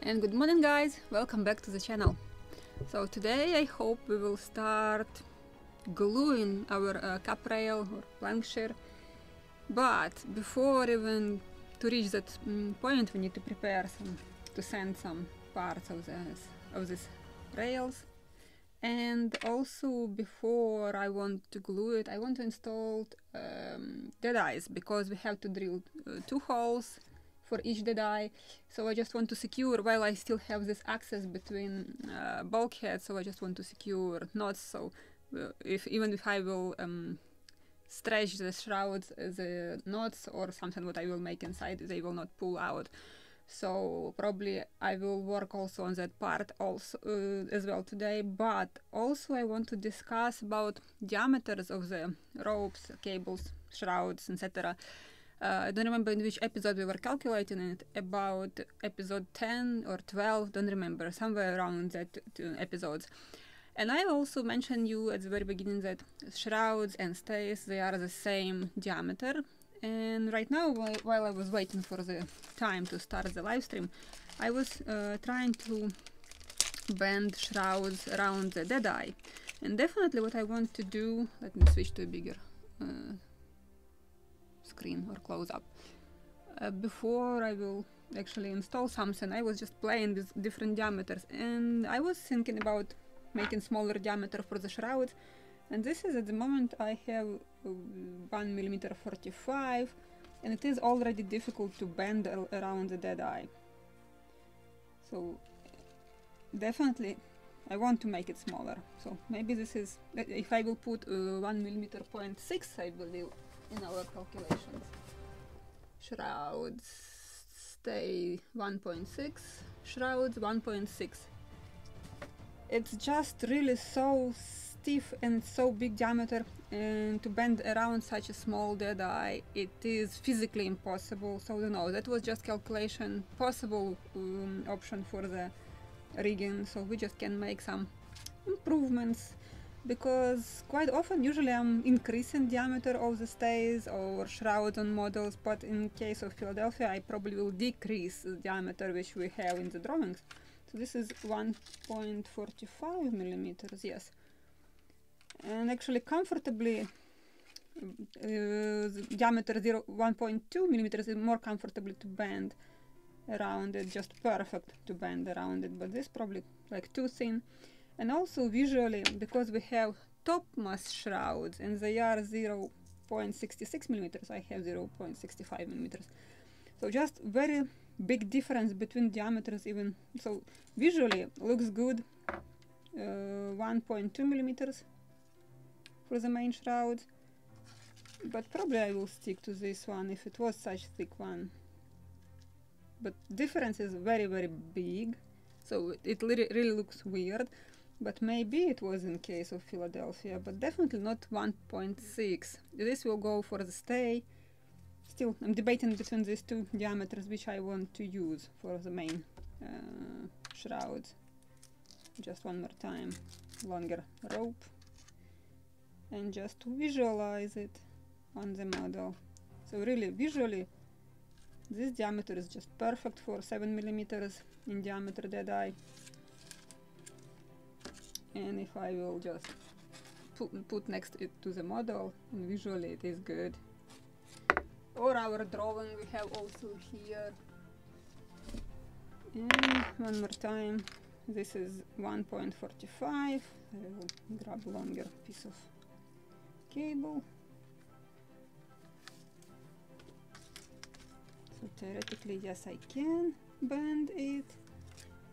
And good morning guys, welcome back to the channel. So today I hope we will start gluing our cap rail or plankshire, but before even to reach that point we need to prepare to send some parts of these rails. And also before I want to glue it, I want to install dead eyes, because we have to drill 2 holes for each dead eye. So I just want to secure, while I still have this access between bulkheads, so I just want to secure knots, so even if I will stretch the shrouds, the knots or something what I will make inside, they will not pull out. So probably I will work also on that part also as well today. But also I want to discuss about diameters of the ropes, cables, shrouds, etc. I don't remember in which episode we were calculating it, about episode 10 or 12, don't remember, somewhere around that episodes. And I also mentioned you at the very beginning that shrouds and stays, they are the same diameter. And right now, while I was waiting for the time to start the live stream, I was trying to bend shrouds around the dead eye. And definitely what I want to do, let me switch to a bigger screen or close up. Before I will actually install something, I was just playing with different diameters, and I was thinking about making smaller diameter for the shrouds. And this is, at the moment I have 1mm 45, and it is already difficult to bend around the dead eye. So definitely I want to make it smaller. So maybe this is, if I will put 1mm 0.6, I believe, in our calculations. Shrouds stay 1.6, shrouds 1.6. It's just really so stiff and so big diameter, and to bend around such a small dead eye, it is physically impossible. So no, that was just calculation, possible option for the rigging. So we just can make some improvements, because quite often usually I'm increasing diameter of the stays or shrouds on models, but in case of Philadelphia I probably will decrease the diameter which we have in the drawings. So this is 1.45 millimeters, yes. And actually comfortably the diameter 1.2 millimeters is more comfortably to bend around it, just perfect to bend around it, but this probably like too thin. And also visually, because we have topmast shrouds and they are 0.66 millimeters, I have 0.65 millimeters. So just very big difference between diameters even. So visually looks good, 1.2 millimeters for the main shroud, but probably I will stick to this one if it was such thick one. But difference is very, very big, so it really looks weird. But maybe it was in case of Philadelphia, but definitely not 1.6. This will go for the stay. Still, I'm debating between these two diameters which I want to use for the main shrouds. Just one more time, longer rope, and just to visualize it on the model. So really, visually, this diameter is just perfect for 7 millimeters in diameter dead eye. And if I will just put next it to the model, and visually it is good. Or our drawing we have also here. And one more time, this is 1.45. I will grab a longer piece of cable. So theoretically, yes, I can bend it,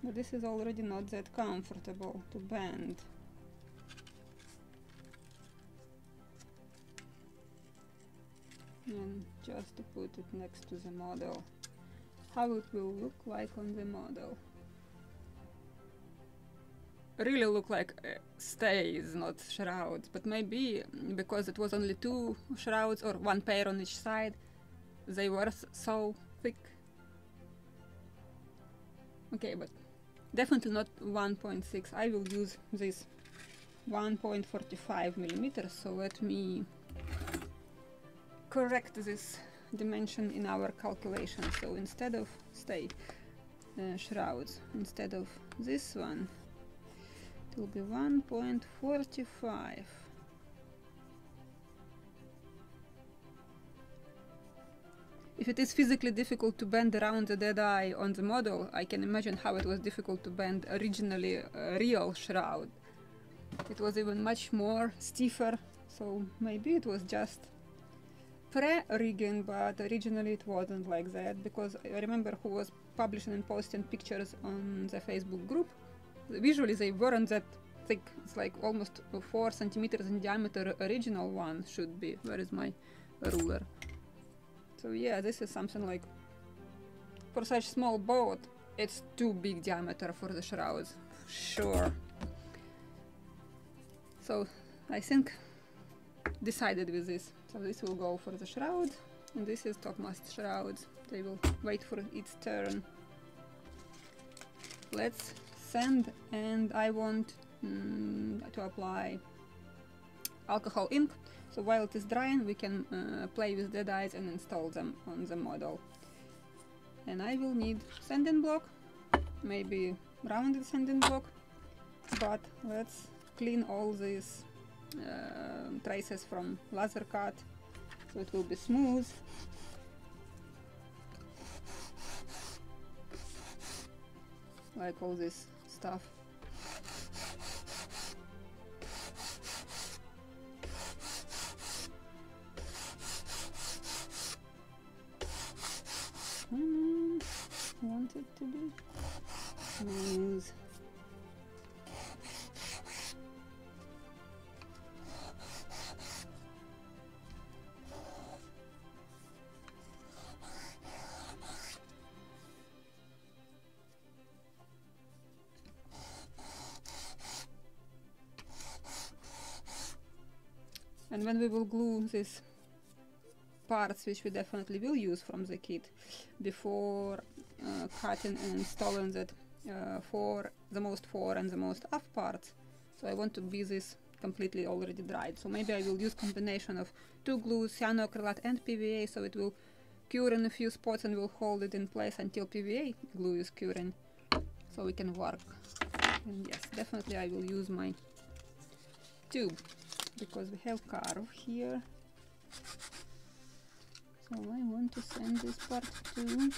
but this is already not that comfortable to bend. And just to put it next to the model, how it will look like on the model. Really look like stays, not shrouds, but maybe because it was only 2 shrouds or 1 pair on each side, they were so thick. Okay, but definitely not 1.6. I will use this 1.45 millimeters. So let me correct this dimension in our calculation. So instead of stay shrouds instead of this one. It will be 1.45. If it is physically difficult to bend around the dead eye on the model, I can imagine how it was difficult to bend originally a real shroud. It was even much more stiffer, so maybe it was just pre-rigging, but originally it wasn't like that, because I remember who was publishing and posting pictures on the Facebook group. Visually they weren't that thick. It's like almost 4 centimeters in diameter. Original one should be. Where is my ruler? So yeah, this is something like, for such small boat, it's too big diameter for the shrouds, sure. So I think decided with this. So this will go for the shroud, and this is topmast shrouds. They will wait for its turn. Let's sand, and I want to apply alcohol ink. So while it is drying, we can play with dead eyes and install them on the model. And I will need sanding block, maybe rounded sanding block, but let's clean all these traces from laser cut, so it will be smooth. Like all this stuff. Want it to be smooth. And when we will glue these parts, which we definitely will use from the kit, before cutting and installing that for the most fore and the most aft parts, so I want to be this completely already dried. So maybe I will use combination of 2 glues, cyanoacrylate and PVA, so it will cure in a few spots and will hold it in place until PVA glue is curing, so we can work. And yes, definitely I will use my tube, because we have carve here. So I want to sand this part too.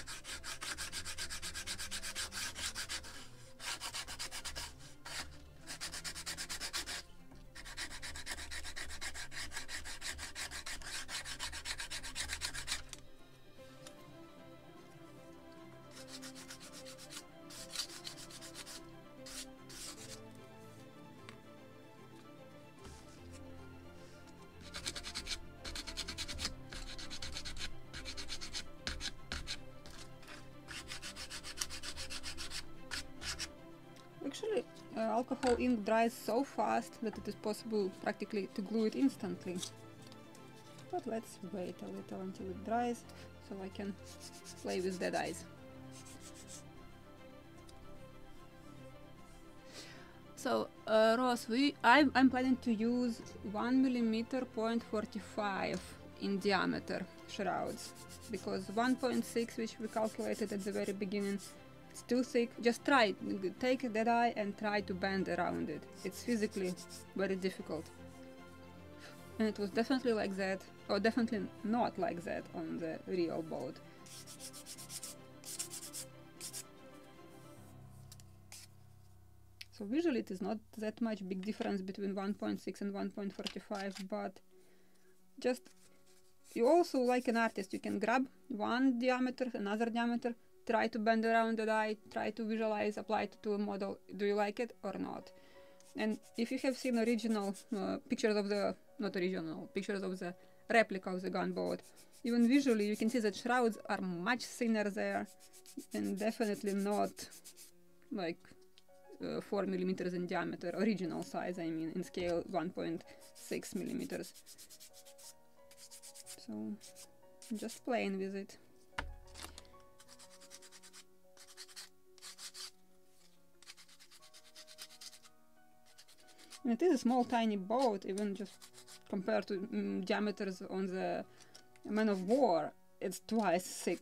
Actually, alcohol ink dries so fast that it is possible practically to glue it instantly. But let's wait a little until it dries, so I can play with dead eyes. So, Ross, I'm planning to use 1mm 0.45 in diameter shrouds, because 1.6, which we calculated at the very beginning, it's too thick. Just try, take a dead eye and try to bend around it. It's physically very difficult. And it was definitely like that, or definitely not like that on the real boat. So visually it is not that much big difference between 1.6 and 1.45, but just, you also, like an artist, you can grab one diameter, another diameter, try to bend around the eye, try to visualize, apply it to a model. Do you like it or not? And if you have seen original pictures of the, not original, pictures of the replica of the gunboat, even visually you can see that shrouds are much thinner there, and definitely not like 4mm in diameter, original size, I mean, in scale 1.6mm. So, I'm just playing with it. And it is a small tiny boat, even just compared to diameters on the man of war, it's twice thick.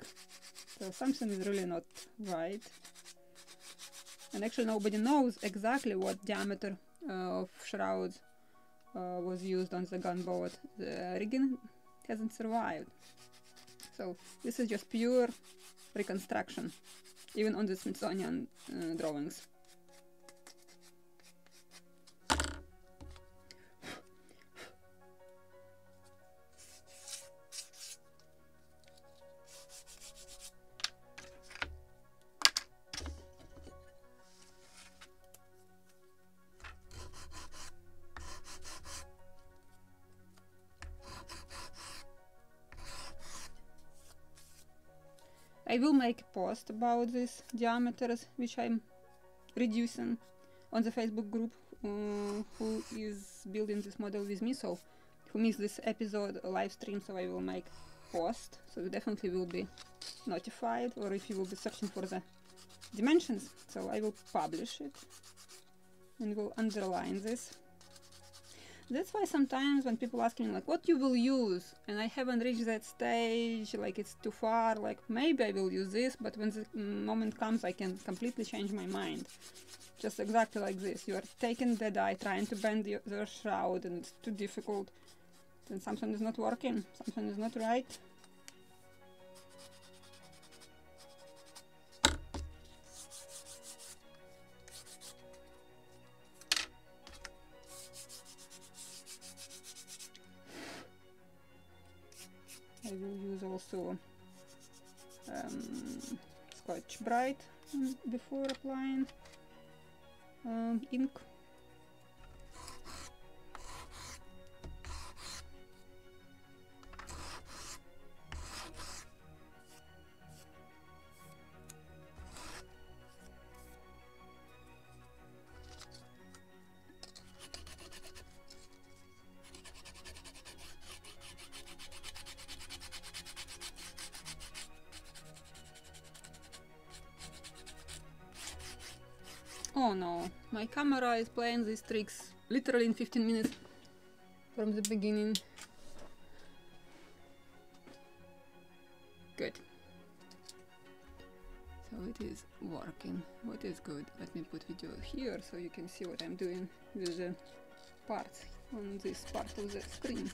So something is really not right. And actually nobody knows exactly what diameter of shrouds was used on the gunboat. The rigging hasn't survived. So this is just pure reconstruction, even on the Smithsonian drawings. I will make a post about these diameters, which I'm reducing, on the Facebook group who is building this model with me. So who missed this episode live stream, so I will make post, so you definitely will be notified, or if you will be searching for the dimensions, so I will publish it and will underline this. That's why sometimes when people ask me like what you will use, and I haven't reached that stage, like it's too far, like maybe I will use this, but when the moment comes I can completely change my mind. Just exactly like this. You are taking the die, trying to bend the shroud, and it's too difficult, then something is not working, something is not right. I will use also Scotch Brite before applying ink. Oh no, my camera is playing these tricks literally in 15 minutes from the beginning. Good. So it is working. What is good? Let me put video here so you can see what I'm doing with the parts on this part of the screen.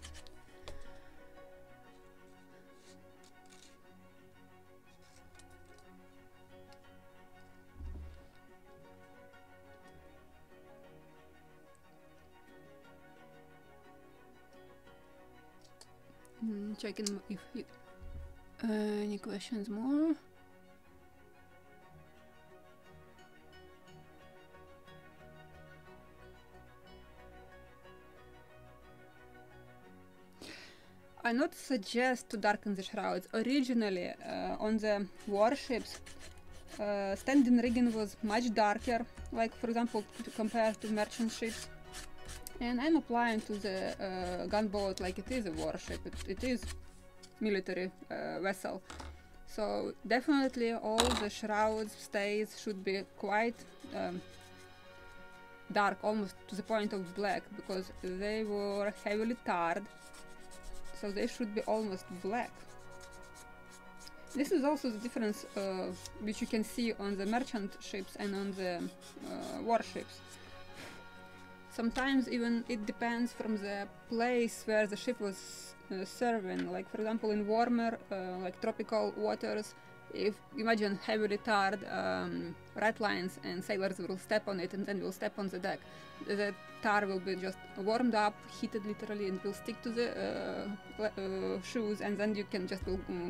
Checking if any questions more. I not suggest to darken the shrouds. Originally, on the warships, standing rigging was much darker, like for example compared to merchant ships. And I'm applying to the gunboat like it is a warship, it is military vessel. So definitely all the shrouds, stays should be quite dark, almost to the point of black, because they were heavily tarred, so they should be almost black. This is also the difference which you can see on the merchant ships and on the warships. Sometimes even it depends from the place where the ship was serving. Like for example in warmer, like tropical waters, if imagine heavily tarred ratlines and sailors will step on it and then will step on the deck. The tar will be just warmed up, heated literally, and will stick to the shoes, and then you can just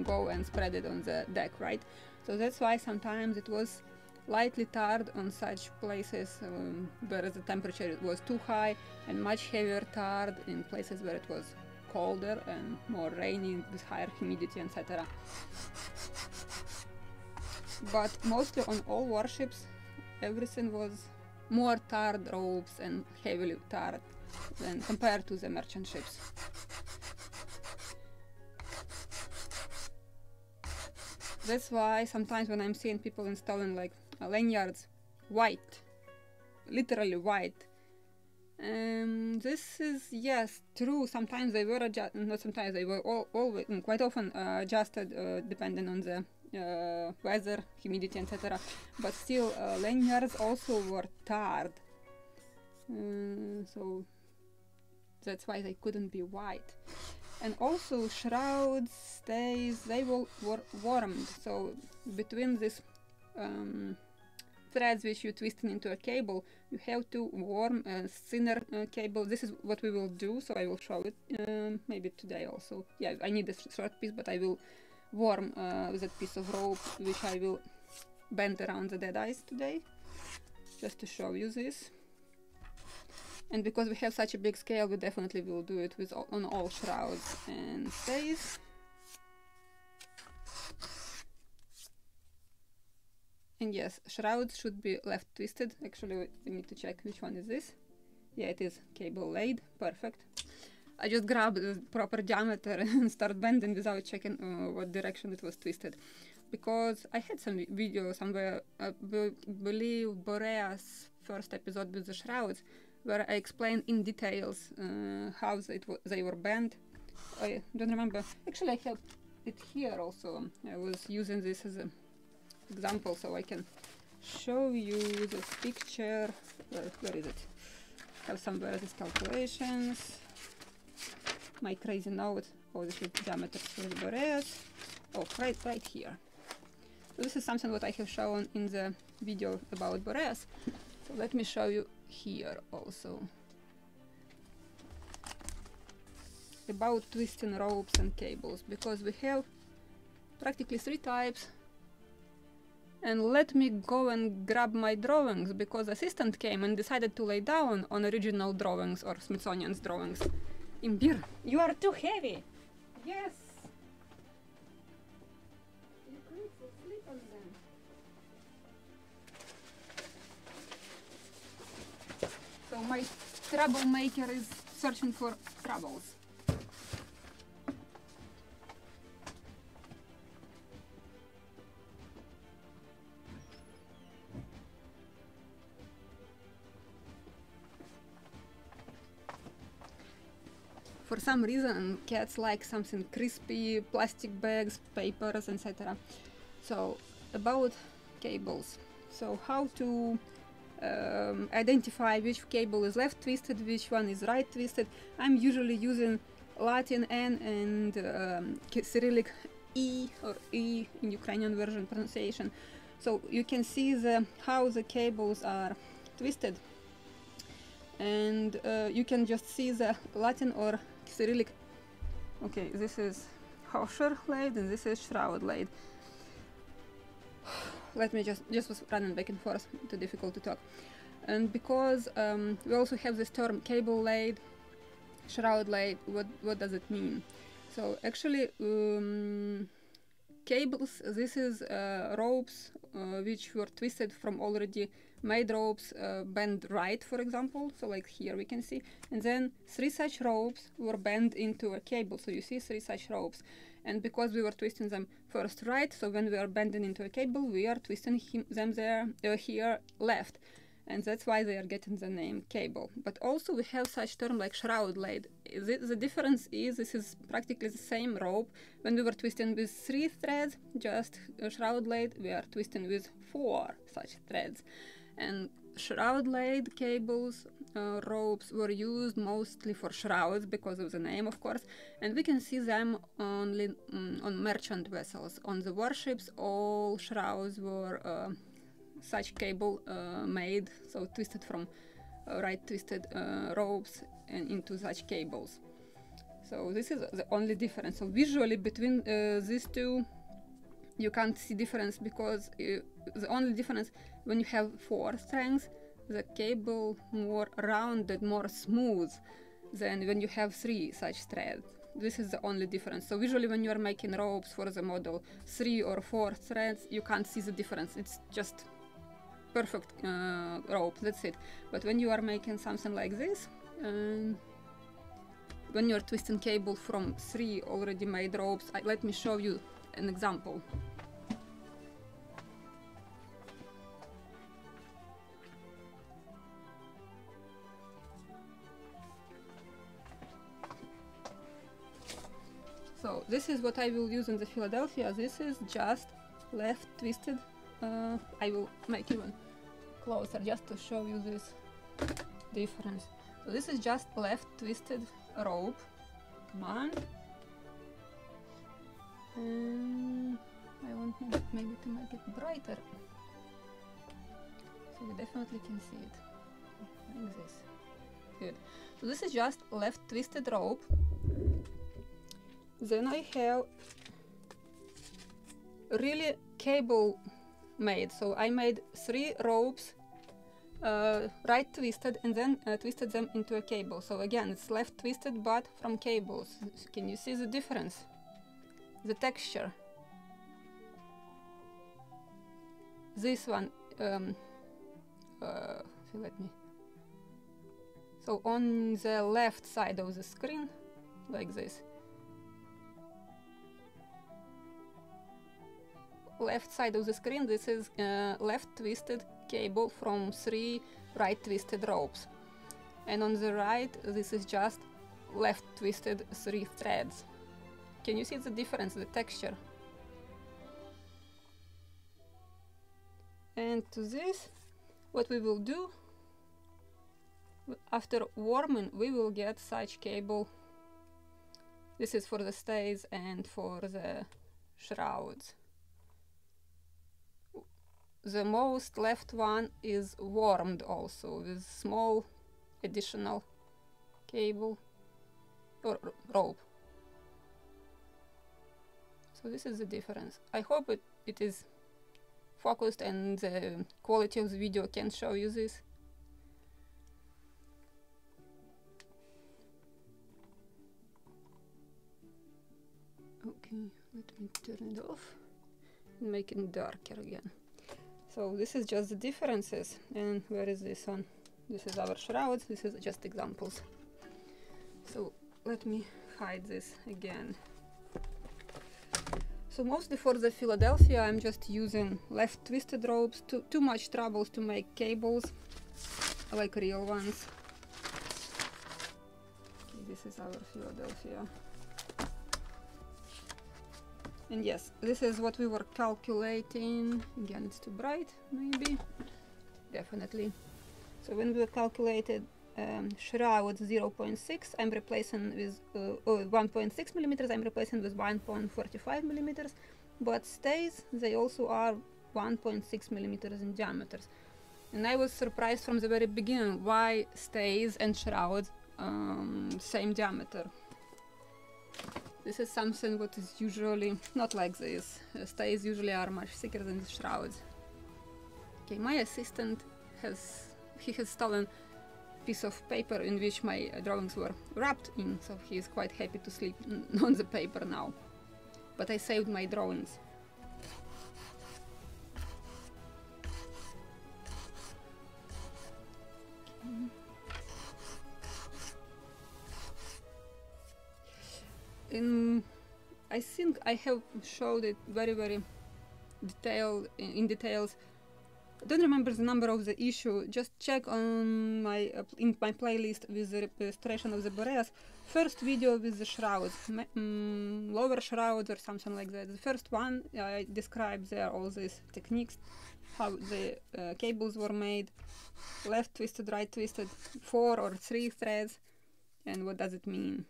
go and spread it on the deck, right? So that's why sometimes it was lightly tarred on such places where the temperature was too high, and much heavier tarred in places where it was colder and more rainy with higher humidity, etc. But mostly on all warships everything was more tarred ropes and heavily tarred than compared to the merchant ships. That's why sometimes when I'm seeing people installing like lanyards white, literally white, this is, yes, true, sometimes they were adjusted, not sometimes, they were always, quite often adjusted depending on the weather, humidity, etc. But still, lanyards also were tarred, so that's why they couldn't be white. And also shrouds, stays, they were warmed, so between these threads which you twisted into a cable, you have to warm a thinner cable. This is what we will do, so I will show it maybe today also. Yeah, I need this short piece, but I will warm that piece of rope which I will bend around the dead eyes today, just to show you this. And because we have such a big scale, we definitely will do it with on all shrouds and stays. And yes, shrouds should be left twisted. Actually, we need to check which one is this. Yeah, it is cable laid. Perfect. I just grabbed the proper diameter and start bending without checking what direction it was twisted. Because I had some video somewhere, I believe Boreas first episode with the shrouds, where I explained in details how they were bent. I don't remember. Actually, I have it here also. I was using this as an example, so I can show you the picture. Where is it? I have somewhere these calculations. My crazy note. Oh, this is diameter for the Boreas. Oh, right here. So this is something what I have shown in the video about Boreas. So let me show you here also about twisting ropes and cables, because we have practically 3 types. And let me go and grab my drawings, because assistant came and decided to lay down on original drawings or Smithsonian's drawings. Imbir, you are too heavy. Yes. You could sleep on them. So my troublemaker is searching for troubles. For some reason, cats like something crispy, plastic bags, papers, etc. So, about cables. So, how to identify which cable is left twisted, which one is right twisted. I'm usually using Latin N and Cyrillic E, or E in Ukrainian version pronunciation. So you can see how the cables are twisted, and you can just see the Latin or Cyrillic. Okay, this is hawser laid and this is shroud laid. Let me just was running back and forth, too difficult to talk. And because we also have this term cable laid, shroud laid, what does it mean? So actually cables, this is ropes which were twisted from already made ropes, bent right, for example, so like here we can see, and then 3 such ropes were bent into a cable. So you see 3 such ropes, and because we were twisting them first right, so when we are bending into a cable, we are twisting them here left, and that's why they are getting the name cable. But also we have such term like shroud laid. The difference is this is practically the same rope. When we were twisting with 3 threads, just shroud laid, we are twisting with 4 such threads. And shroud laid cables, ropes were used mostly for shrouds because of the name, of course, and we can see them only on merchant vessels. On the warships, all shrouds were such cable made, so twisted from right twisted ropes and into such cables. So this is the only difference. So visually between these two, you can't see difference, because the only difference, when you have 4 strands, the cable more rounded, more smooth than when you have 3 such threads. This is the only difference. So visually when you are making ropes for the model 3 or 4 threads, you can't see the difference. It's just perfect rope, that's it. But when you are making something like this, when you are twisting cable from 3 already made ropes, let me show you an example. So this is what I will use in the Philadelphia. This is just left twisted. I will make even closer just to show you this difference. So this is just left twisted rope. Come on. And I want maybe to make it brighter, so you definitely can see it. Like this. Good. So this is just left twisted rope. Then I have really cable made. So I made 3 ropes, right twisted, and then twisted them into a cable. So again, it's left twisted but from cables. Can you see the difference? The texture. This one, let me. So on the left side of the screen, like this. Left side of the screen, this is left twisted cable from 3 right twisted ropes. And on the right, this is just left twisted 3 threads. Can you see the difference, the texture? And to this, what we will do, after warming, we will get such cable. This is for the stays and for the shrouds. The most left one is warmed also with small additional cable or rope. So this is the difference. I hope it is focused and the quality of the video can show you this. Okay, let me turn it off and make it darker again. So this is just the differences. And where is this one? This is our shrouds. This is just examples. So let me hide this again. So mostly for the Philadelphia, I'm just using left twisted ropes. Too much troubles to make cables, like real ones. Okay, this is our Philadelphia. And yes, this is what we were calculating. Again, it's too bright, maybe. Definitely. So when we calculated shroud 0.6, I'm replacing with 1.6 millimeters. I'm replacing with 1.45 millimeters. But stays, they also are 1.6 millimeters in diameters. And I was surprised from the very beginning why stays and shrouds same diameter. This is something what is usually not like this. Stays usually are much thicker than the shrouds. Okay, my assistant has stolen a piece of paper in which my drawings were wrapped in, so he is quite happy to sleep on the paper now. But I saved my drawings. I think I have showed it very detailed in details. I don't remember the number of the issue. Just check on my in my playlist with the restoration of the Boreas. First video with the shrouds, lower shrouds or something like that. The first one I described there all these techniques, how the cables were made, left twisted, right twisted, 4 or 3 threads, and what does it mean.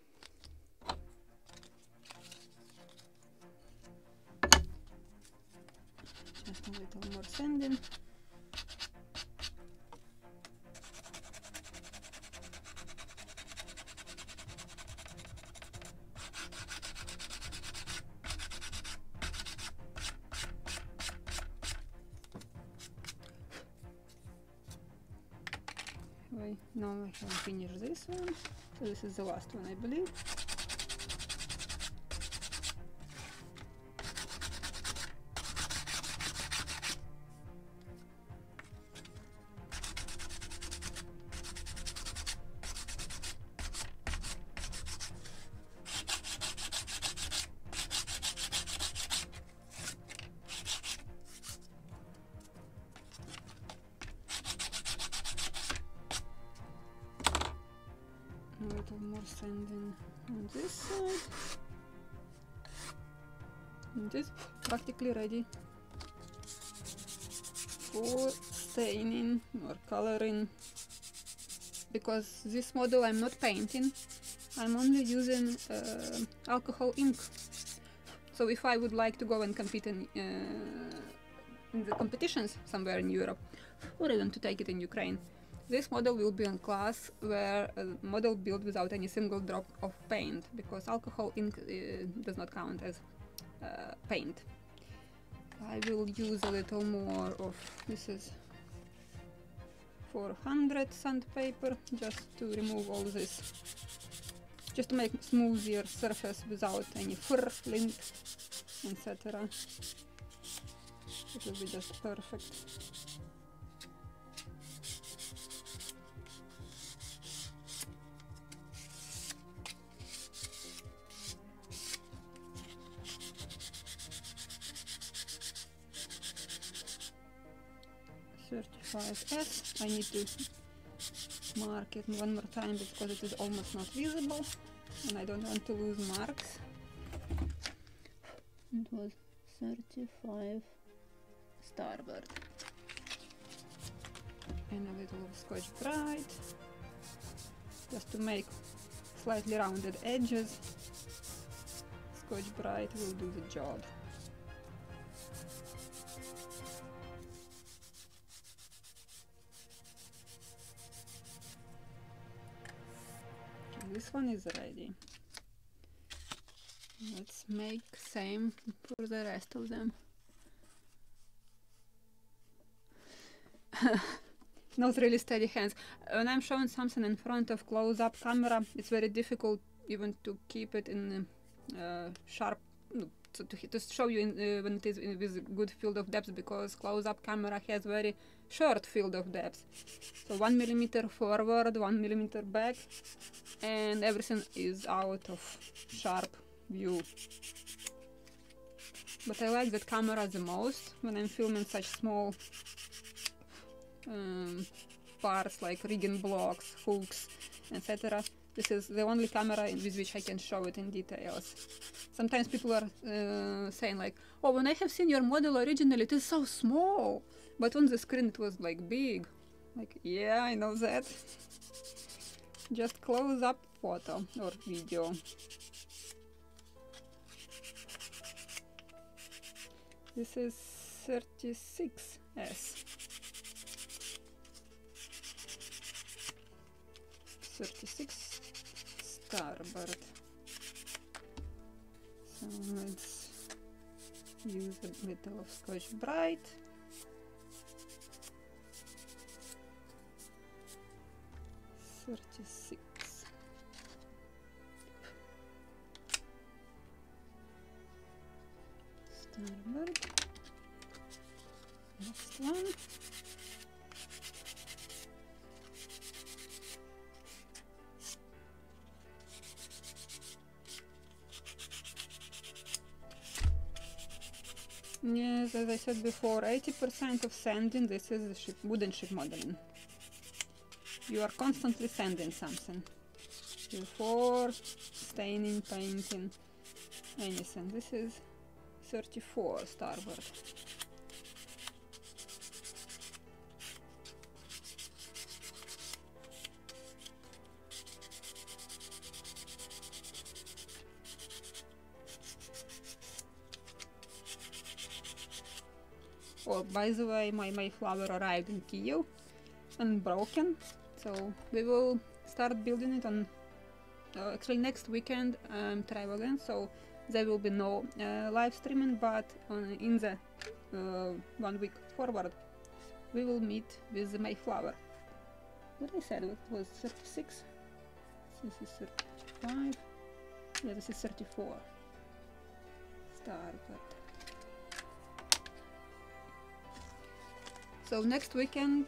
Just a little more sanding. Now I have finished this one, so this is the last one, I believe. A little more sanding on this side. And this practically ready for staining or coloring, because this model I'm not painting, I'm only using alcohol ink. So if I would like to go and compete in the competitions somewhere in Europe, or even to take it in Ukraine, this model will be in class where a model built without any single drop of paint, because alcohol ink does not count as paint. I will use a little more of, this is 400 sandpaper, just to remove all this, just to make smoother surface without any fur, lint, etc. It will be just perfect. S. I need to mark it one more time because it is almost not visible and I don't want to lose marks. It was 35 starboard. And a little of Scotch Brite, just to make slightly rounded edges. Scotch Brite will do the job. This one is ready. Let's make same for the rest of them. Not really steady hands. When I'm showing something in front of close-up camera, it's very difficult even to keep it in sharp, so to show you when it is with good field of depth, because close-up camera has very short field of depth. So 1 millimeter forward, 1 millimeter back, and everything is out of sharp view. But I like that camera the most when I'm filming such small parts like rigging blocks, hooks, etc. This is the only camera with which I can show it in details. Sometimes people are saying like, oh, when I have seen your model originally, it is so small, but on the screen it was like big. Like, yeah, I know that. Just close up photo or video. This is 36S. 36 starboard. So let's use a little of Scotch Brite. Starboard. Next one. Yes, as I said before, 80% of sanding, this is wooden ship modeling. You are constantly sanding something before staining, painting, anything. This is 34 starboard. Oh, by the way, my Mayflower arrived in Kyiv unbroken, so we will start building it on actually next weekend. I'm traveling, so there will be no live streaming, but in the 1 week forward we will meet with the Mayflower. What I said, it was 36, this is 35, yeah, this is 34 starboard. So next weekend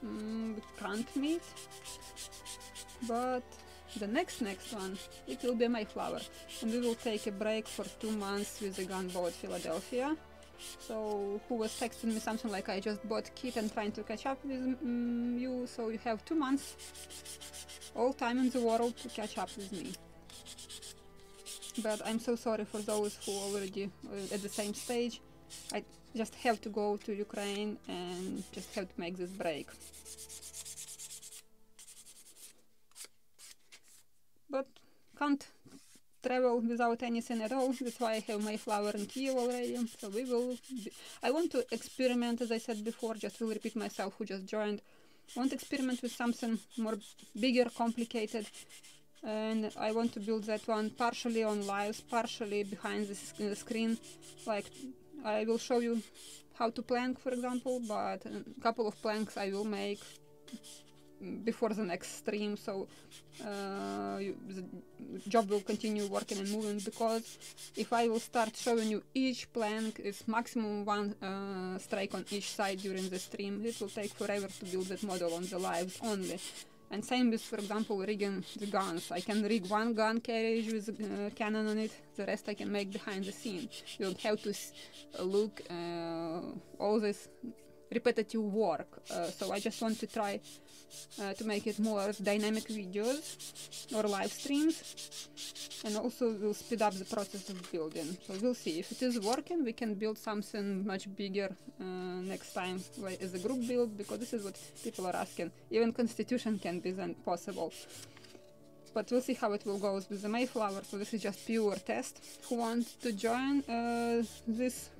we can't meet, but the next one, it will be Mayflower, and we will take a break for 2 months with the Gunboat Philadelphia. So who was texting me something like, I just bought kit and trying to catch up with you, so you have 2 months, all time in the world to catch up with me. But I'm so sorry for those who already at the same stage. just have to go to Ukraine and just have to make this break. But can't travel without anything at all. That's why I have Mayflower in Kiev already. So I want to experiment, as I said before, just will repeat myself who just joined. I want to experiment with something more bigger, complicated, and I want to build that one partially on lives, partially behind the screen. Like, I will show you how to plank, for example, but a couple of planks I will make before the next stream, so the job will continue working and moving, because if I will start showing you each plank, it's maximum one strike on each side during the stream. It will take forever to build that model on the lives only. And same with, for example, rigging the guns. I can rig one gun carriage with a cannon on it, the rest I can make behind the scene. You don't have to look all this repetitive work. So I just want to try to make it more dynamic videos or live streams, and also will speed up the process of building. So we'll see if it is working. We can build something much bigger next time, like as a group build, because this is what people are asking. Even Constitution can be then possible, but we'll see how it will go with the Mayflower. So this is just pure test. Who wants to join this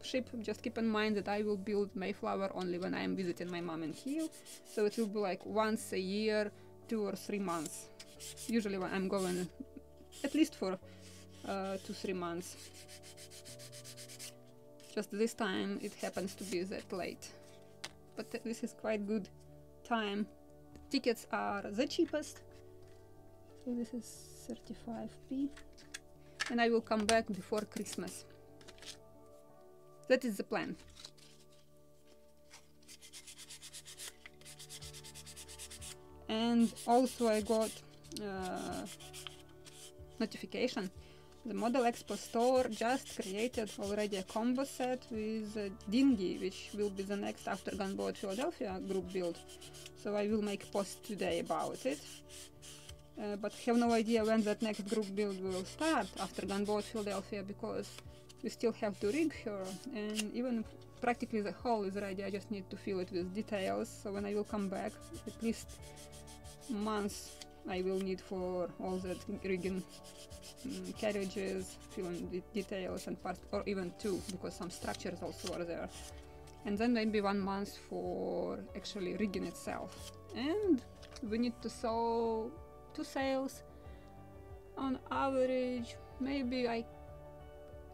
ship, just keep in mind that I will build Mayflower only when I am visiting my mom in Kiev, so it will be like once a year, 2 or 3 months. Usually when I'm going at least for 2-3 months. Just this time it happens to be that late, but this is quite good time. The tickets are the cheapest, so this is 35p, and I will come back before Christmas. That is the plan. And also I got notification. The Model Expo store just created already a combo set with a dinghy, which will be the next after Gunboat Philadelphia group build. So I will make a post today about it. But I have no idea when that next group build will start after Gunboat Philadelphia, because we still have to rig her, and even practically the hull is ready. I just need to fill it with details. So when I will come back, at least months I will need for all that rigging, carriages, filling the details and parts, or even 2, because some structures also are there. And then maybe 1 month for actually rigging itself. And we need to sew 2 sails on average. Maybe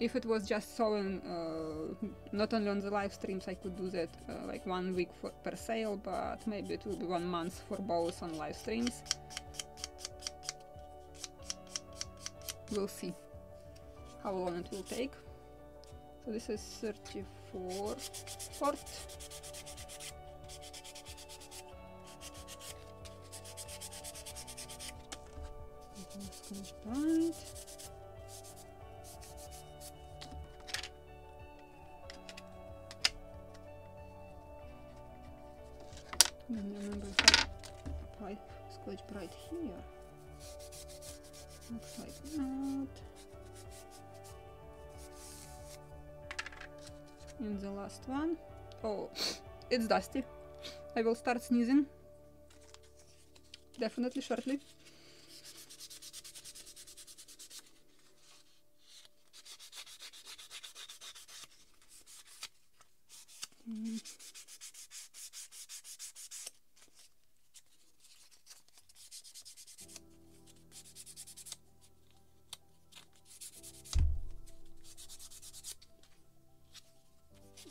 if it was just sewing, not only on the live streams, I could do that like 1 week per sail, but maybe it will be 1 month for both on live streams. We'll see how long it will take. So this is 34 port. Right. Then remember if I scotch right here. Looks like that. And the last one. Oh, it's dusty. I will start sneezing. Definitely shortly.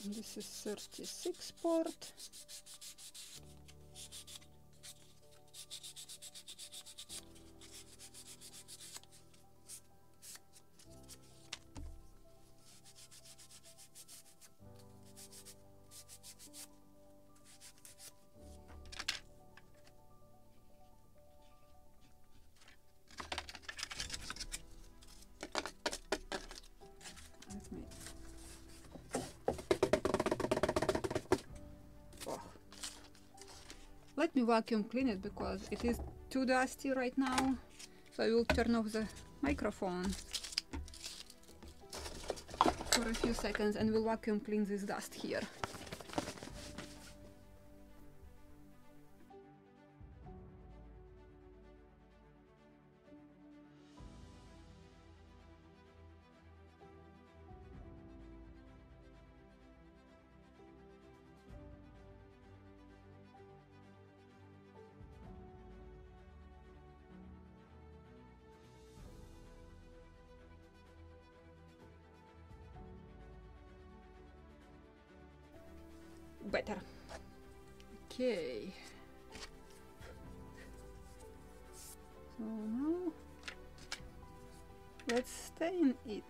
This is 36 port. Let me vacuum clean it because it is too dusty right now. So I will turn off the microphone. for a few seconds and we'll vacuum clean this dust here. Better. Okay. So now let's stain it.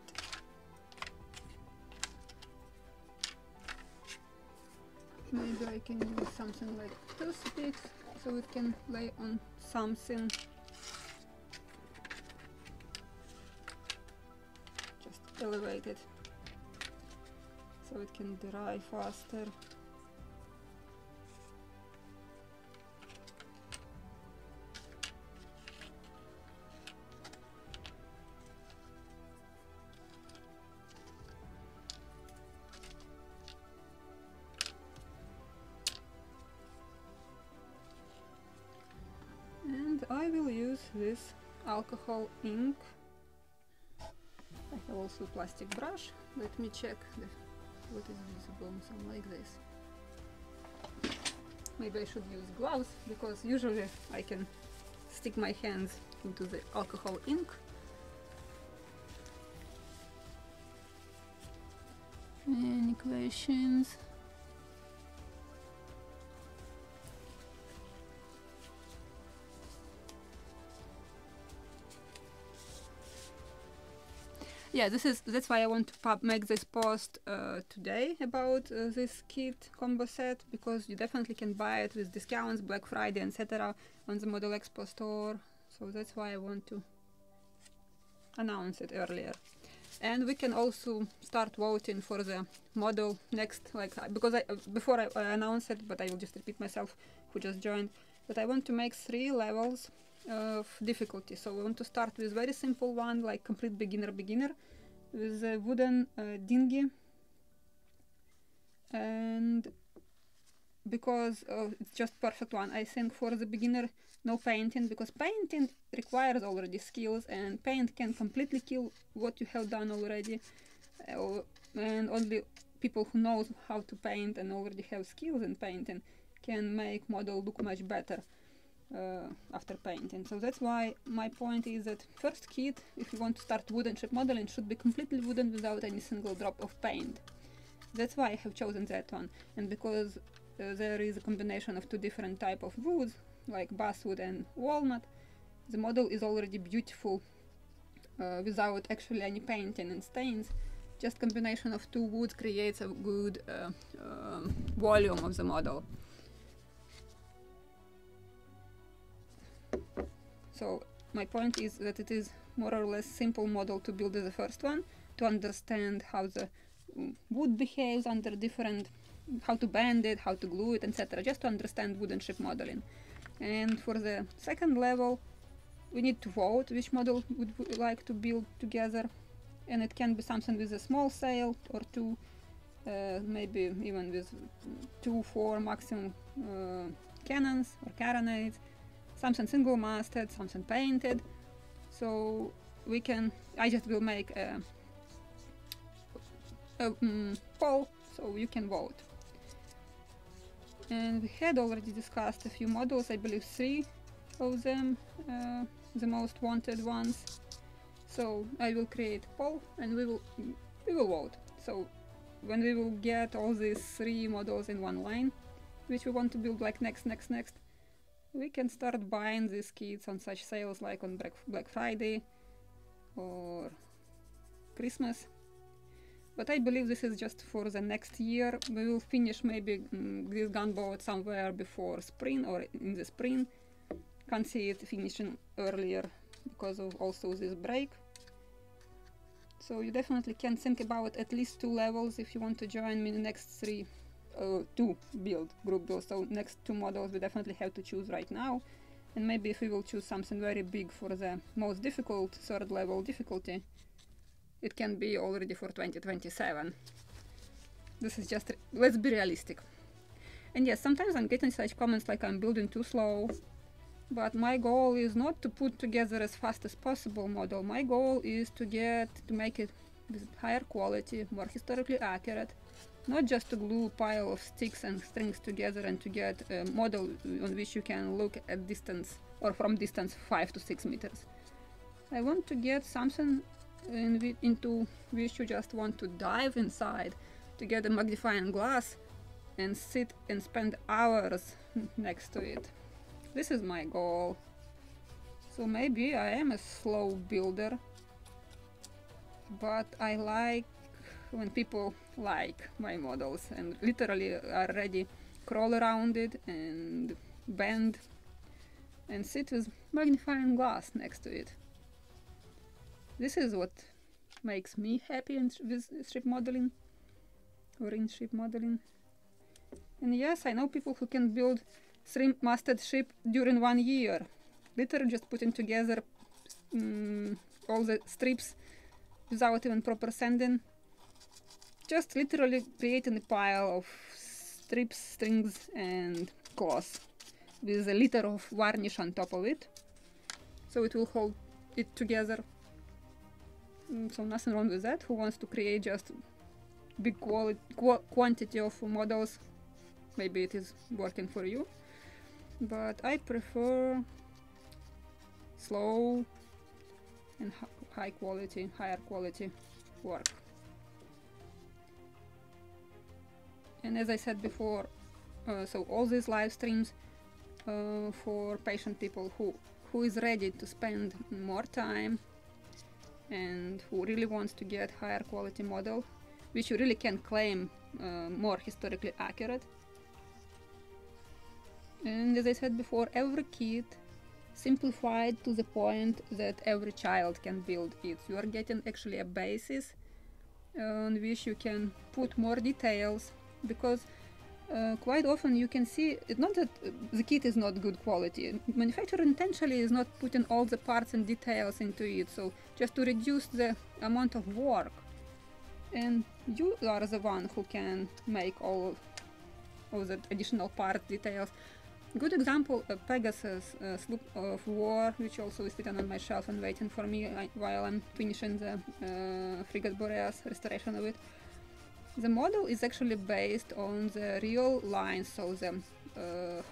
Maybe I can use something like toothpicks so it can lay on something. Just elevate it so it can dry faster. And I will use this alcohol ink. I have also a plastic brush. Let me check what is visible, something like this. Maybe I should use gloves because usually I can stick my hands into the alcohol ink. Any questions? Yeah, that's why I want to make this post today about this kit combo set, because you definitely can buy it with discounts, Black Friday, etc. on the Model Expo store. So that's why I want to announce it earlier. And we can also start voting for the model next, like because before I announce it, but I will just repeat myself who just joined. But I want to make 3 levels of difficulty. So we want to start with very simple one, like complete beginner with a wooden dinghy, and because it's just perfect one, I think for the beginner no painting, because painting requires already skills and paint can completely kill what you have done already, and only people who know how to paint and already have skills in painting can make model look much better after painting. So that's why my point is that first kit, if you want to start wooden ship modeling, should be completely wooden without any single drop of paint. That's why I have chosen that one. And because there is a combination of 2 different type of woods, like basswood and walnut, the model is already beautiful without actually any painting and stains. Just combination of 2 woods creates a good volume of the model. So my point is that it is more or less simple model to build as the first one, to understand how the wood behaves under different, how to bend it, how to glue it, etc. Just to understand wooden ship modeling. And for the second level, we need to vote which model would we like to build together. And it can be something with a small sail or 2, maybe even with 2, 4 maximum cannons or carronades. Something single masted, something painted. So we can, I just will make a poll so you can vote. And we had already discussed a few models, I believe 3 of them, the most wanted ones. So I will create a poll and we will vote. So when we will get all these 3 models in one line, which we want to build like next, we can start buying these kits on such sales like on Black Friday or Christmas. But I believe this is just for the next year. We will finish maybe this gunboat somewhere before spring or in the spring. Can't see it finishing earlier because of also this break. So you definitely can think about at least 2 levels if you want to join me in the next 3 2 group build. So next 2 models we definitely have to choose right now, and maybe if we will choose something very big for the most difficult 3rd level difficulty, it can be already for 2027. This is just, let's be realistic. And yes, sometimes I'm getting such comments like I'm building too slow, but my goal is not to put together as fast as possible model. My goal is to make it with higher quality, more historically accurate, not just to glue a pile of sticks and strings together and to get a model on which you can look at distance or from distance 5 to 6 meters. I want to get something into which you just want to dive inside, to get a magnifying glass and sit and spend hours next to it. This is my goal. So maybe I am a slow builder, but I like when people like my models and literally already crawl around it and bend and sit with magnifying glass next to it. This is what makes me happy with ship modeling or in ship modeling. And yes, I know people who can build 3-masted ship during 1 year, literally just putting together all the strips without even proper sanding, just literally creating a pile of strips, strings and cloth with a liter of varnish on top of it, so it will hold it together. So nothing wrong with that. Who wants to create just big quantity of models, maybe it is working for you, but I prefer slow and higher quality work. And as I said before, so all these live streams for patient people who is ready to spend more time and who really wants to get higher quality model, which you really can claim more historically accurate. And as I said before, every kit simplified to the point that every child can build it. You are getting actually a basis on which you can put more details, because quite often you can see it's not that the kit is not good quality. Manufacturer intentionally is not putting all the parts and details into it, so just to reduce the amount of work. And you are the one who can make all the additional part details. Good example, Pegasus sloop of war, which also is sitting on my shelf and waiting for me while I'm finishing the frigate Boreas restoration of it. The model is actually based on the real lines, so the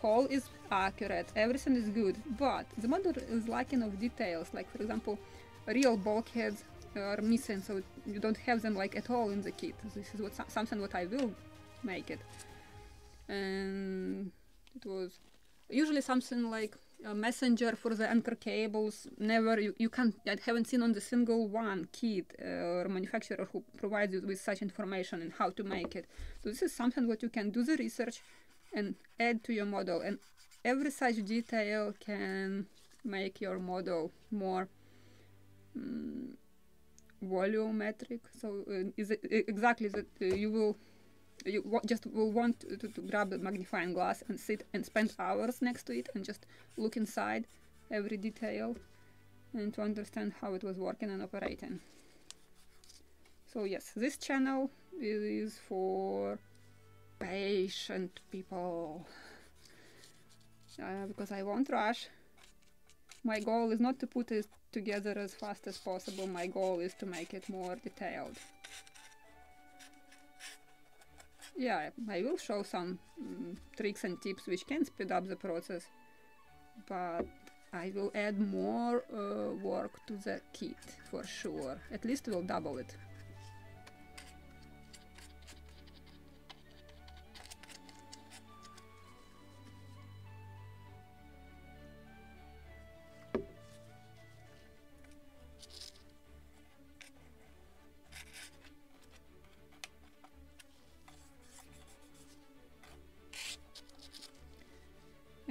hull is accurate, everything is good, but the model is lacking of details, like for example, real bulkheads are missing, so you don't have them like at all in the kit. This is something what I will make it. And it was usually something like a messenger for the anchor cables. Never, I haven't seen on the single one kit or manufacturer who provides you with such information and how to make it. So this is something what you can do the research and add to your model, and every such detail can make your model more volumetric. So is it exactly that you just will want to grab the magnifying glass and sit and spend hours next to it and just look inside every detail and to understand how it was working and operating. So yes, this channel is for patient people, because I won't rush. My goal is not to put it together as fast as possible. My goal is to make it more detailed. Yeah, I will show some tricks and tips which can speed up the process, but I will add more work to the kit for sure. At least we'll double it.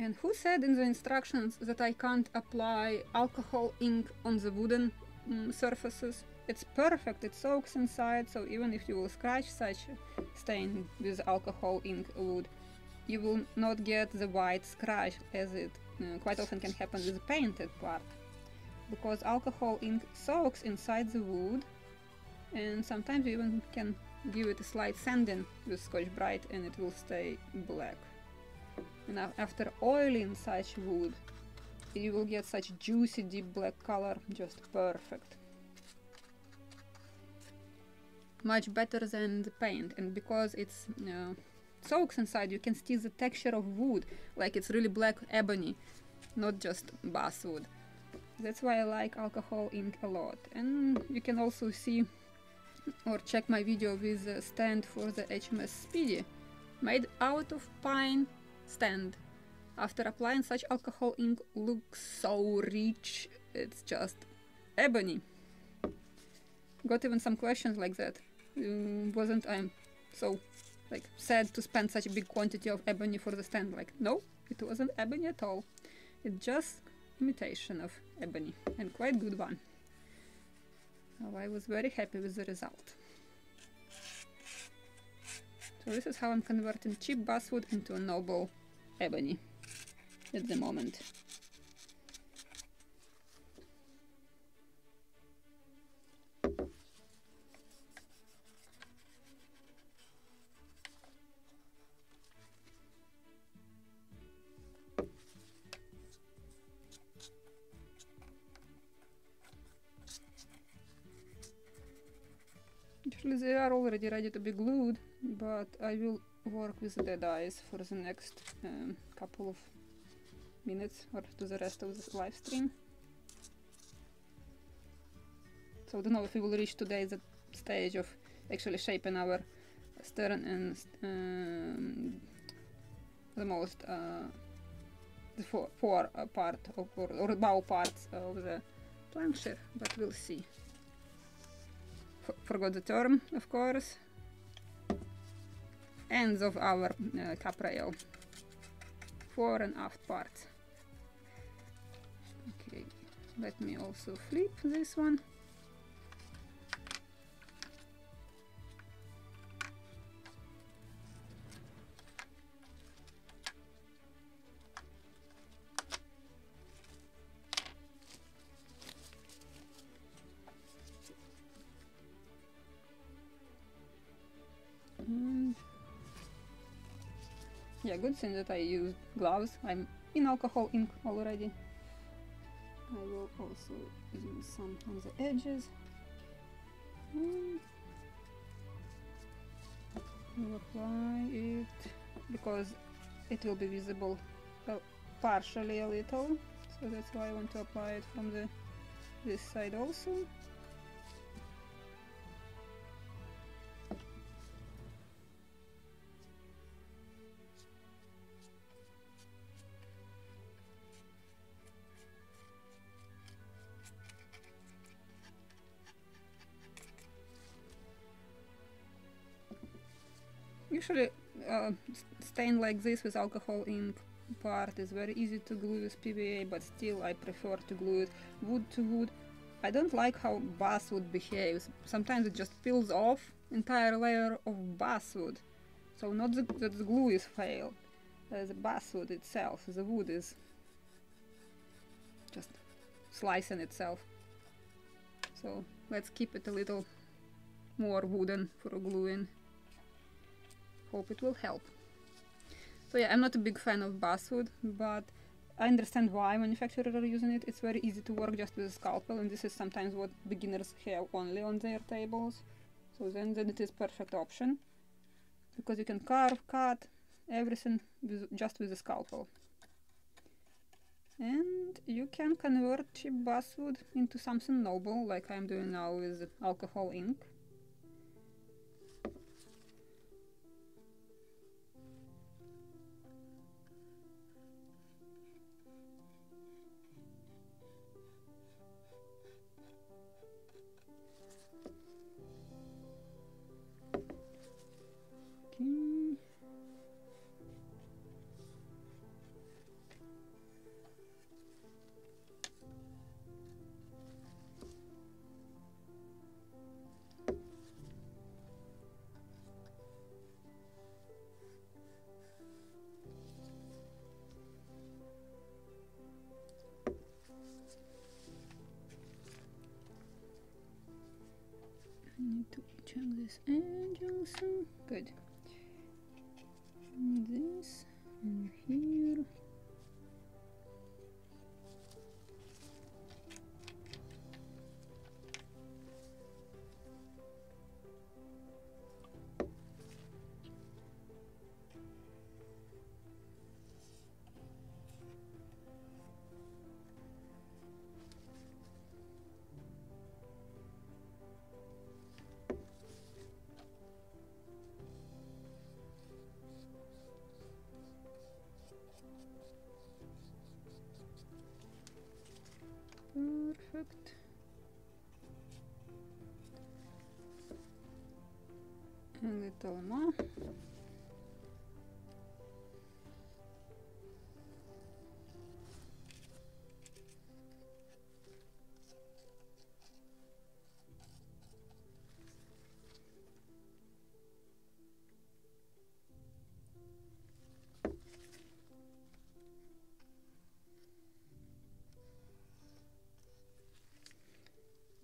And who said in the instructions that I can't apply alcohol ink on the wooden surfaces? It's perfect, it soaks inside, so even if you will scratch such stain with alcohol ink wood, you will not get the white scratch as it quite often can happen with the painted part. Because alcohol ink soaks inside the wood and sometimes you even can give it a slight sanding with Scotch-Brite and it will stay black. And after oiling such wood, you will get such juicy deep black color, just perfect. Much better than the paint, and because it's soaks inside, you can see the texture of wood, like it's really black ebony, not just basswood. That's why I like alcohol ink a lot. And you can also see or check my video with the stand for the HMS Speedy, made out of pine stand. After applying such alcohol ink, looks so rich, it's just ebony. Got even some questions like that. Wasn't I so like sad to spend such a big quantity of ebony for the stand? Like, no, it wasn't ebony at all. It's just imitation of ebony, and quite good one. So I was very happy with the result. So this is how I'm converting cheap basswood into a noble ebony at the moment. Actually, they are already ready to be glued, but I will work with the dead eyes for the next couple of minutes or to the rest of the live stream. So I don't know if we will reach today the stage of actually shaping our stern and the most the fore part of, or bow parts of the plankshear, but we'll see. Forgot the term, of course. Ends of our cap rail, fore and aft parts. Okay, let me also flip this one. Yeah, good thing that I used gloves. I'm in alcohol ink already. I will also use some on the edges. We'll apply it because it will be visible partially a little, so that's why I want to apply it from this side also. Usually stain like this with alcohol ink part is very easy to glue with PVA, but still I prefer to glue it wood to wood. I don't like how basswood behaves. Sometimes it just peels off entire layer of basswood. So not that the glue is failed, the basswood itself, the wood is just slicing itself. So let's keep it a little more wooden for gluing. Hope it will help. So yeah, I'm not a big fan of basswood, but I understand why manufacturers are using it. It's very easy to work just with a scalpel, and this is sometimes what beginners have only on their tables. So then it is perfect option, because you can carve, cut, everything just with a scalpel. And you can convert cheap basswood into something noble, like I'm doing now with alcohol ink. check this edge also. Good. This and here. Perfect. A little more.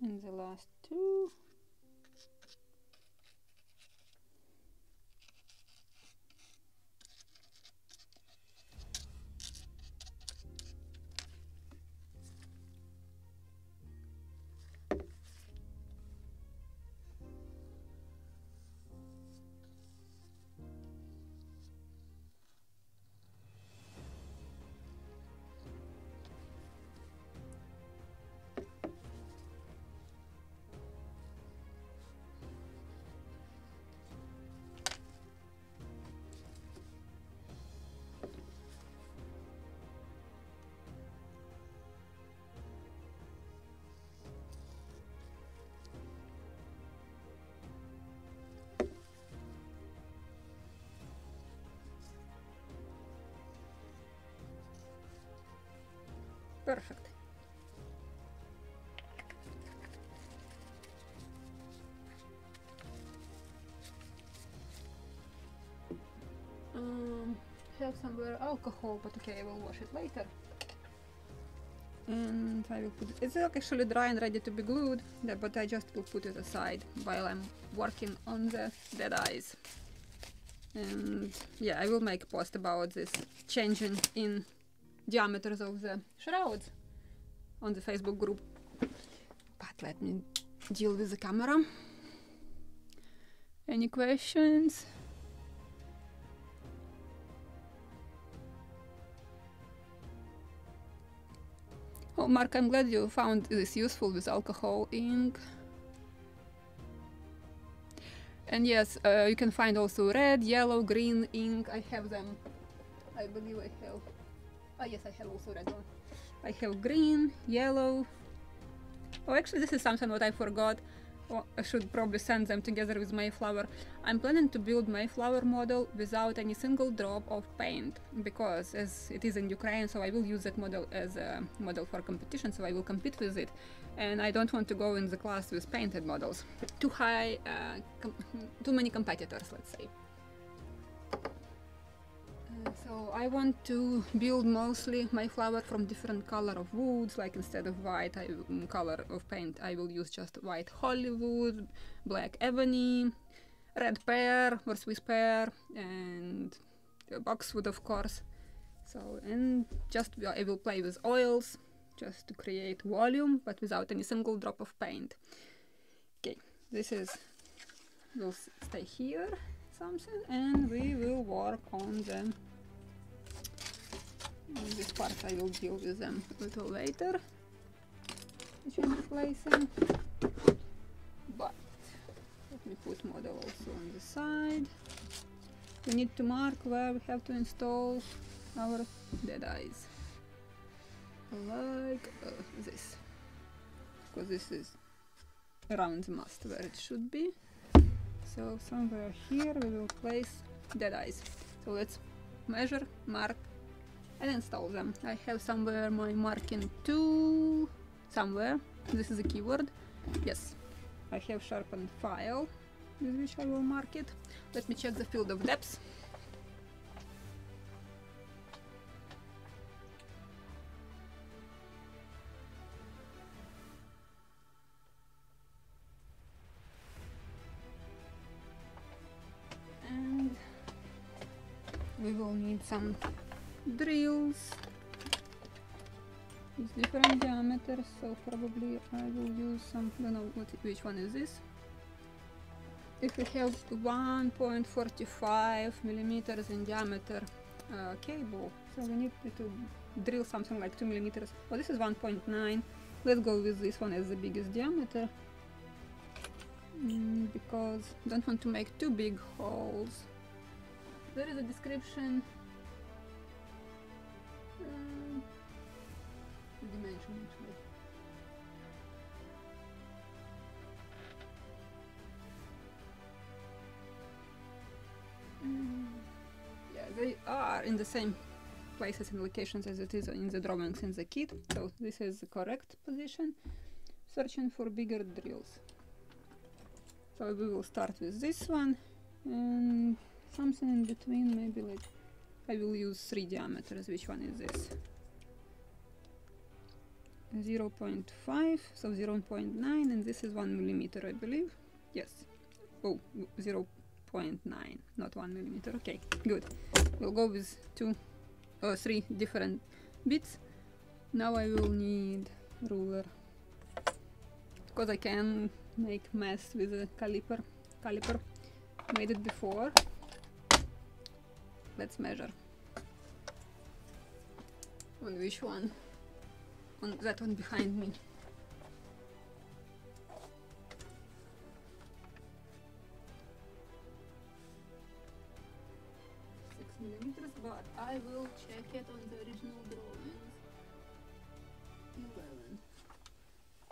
And the last two. Perfect. Have somewhere alcohol, but okay, I will wash it later. And I will put it's actually dry and ready to be glued, but I just will put it aside while I'm working on the dead eyes. And yeah, I will make a post about this changing in diameters of the shrouds on the Facebook group. But let me deal with the camera. Any questions? Oh, Mark, I'm glad you found this useful with alcohol ink. And yes, you can find also red, yellow, green ink. I have them. I believe I have. Oh yes, I have also red one. I have green, yellow. Oh, actually, this is something what I forgot. Oh, I should probably send them together with Mayflower. I'm planning to build Mayflower model without any single drop of paint, because as it is in Ukraine, so I will use that model as a model for competition, so I will compete with it. And I don't want to go in the class with painted models. Too high, too many competitors, let's say. So I want to build mostly Mayflower from different color of woods, like instead of white color of paint I will use just white Hollywood, black ebony, red pear or Swiss pear, and boxwood of course. So, and just I will play with oils just to create volume but without any single drop of paint. Okay, this is will stay here something, and we will work on them. This part I will deal with them a little later, which I'm replacing. But let me put model also on the side. We need to mark where we have to install our dead eyes, like this, because this is around the mast where it should be. So somewhere here we will place dead eyes. So let's measure, mark, and install them. I have somewhere my marking tool, somewhere. This is a keyword. Yes, I have sharpened file with which I will mark it. Let me check the field of depth. we will need some drills with different diameters, so probably I will use some, I don't know which one is this. If we have 1.45 millimeters in diameter cable, so we need to drill something like 2 millimeters. Oh, this is 1.9. Let's go with this one as the biggest diameter, because I don't want to make too big holes. There is a description, dimension actually. Yeah, they are in the same places and locations as it is in the drawings in the kit, so this is the correct position. Searching for bigger drills. So we will start with this one, and something in between, maybe like, I will use 3 diameters. Which one is this? 0.5, so 0.9, and this is 1 millimeter, I believe. Yes. Oh, 0.9, not 1 millimeter. Okay, good. We'll go with 3 different bits. Now I will need ruler, because I can make mess with a caliper. Made it before. Let's measure. On which one? On that one behind me. 6 millimeters, but I will check it on the original drawings. 11.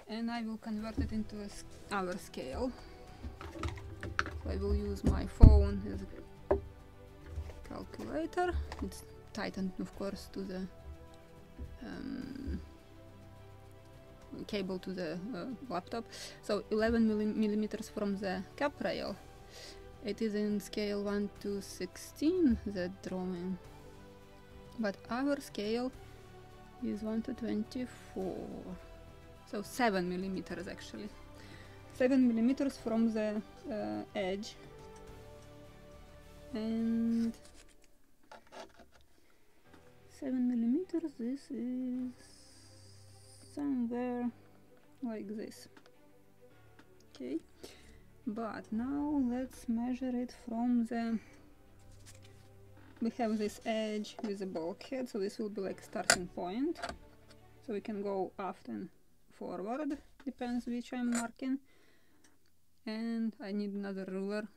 And I will convert it into our scale. So I will use my phone as a calculator. It's tightened, of course, to the cable to the laptop. So 11 millimeters from the cap rail. It is in scale 1:16, the drawing. But our scale is 1:24. So 7 millimeters actually. 7 millimeters from the edge. And 7 millimeters, this is somewhere like this. Okay, but now let's measure it from the, we have this edge with the bulkhead, so this will be like starting point, so we can go aft and forward, depends which I'm marking. And I need another ruler,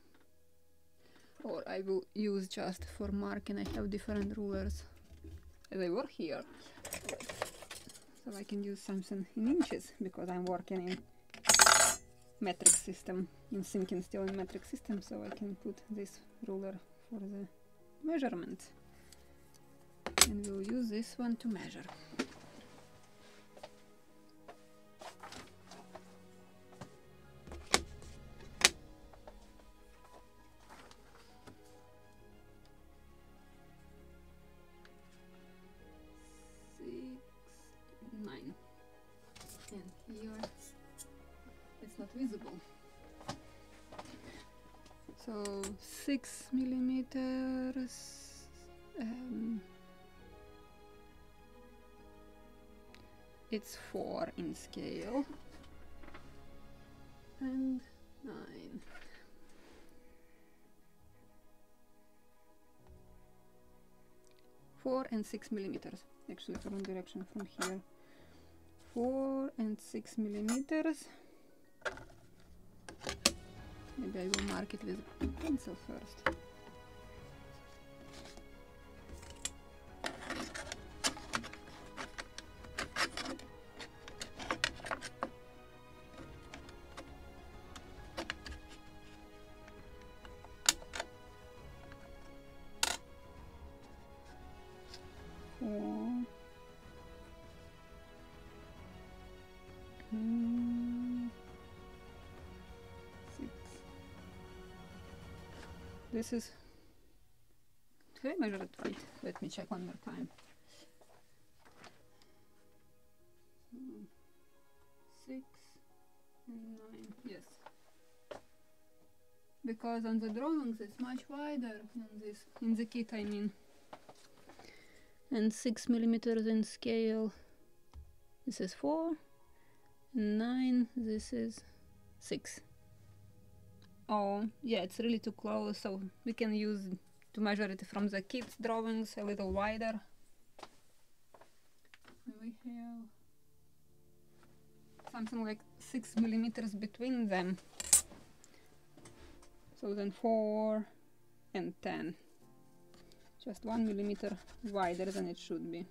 or I will use just for marking. I have different rulers as I work here, so I can use something in inches because I'm working in metric system, in sinking steel in metric system, so I can put this ruler for the measurement, and we'll use this one to measure. And here it's not visible. So 6 millimeters. It's 4 in scale and 9. 4 and 6 millimeters. Actually, from direction from here. 4 and 6 millimeters. Maybe I will mark it with a pencil first. This is, did I measure it right? Let me check one more time. 6 and 9, yes. because on the drawings it's much wider than this, in the kit I mean. And 6 millimeters in scale, this is 4, and 9, this is 6. Oh yeah, it's really too close, so we can use to measure it from the kit drawings a little wider. We have something like 6 millimeters between them. So then 4 and 10. Just 1 millimeter wider than it should be.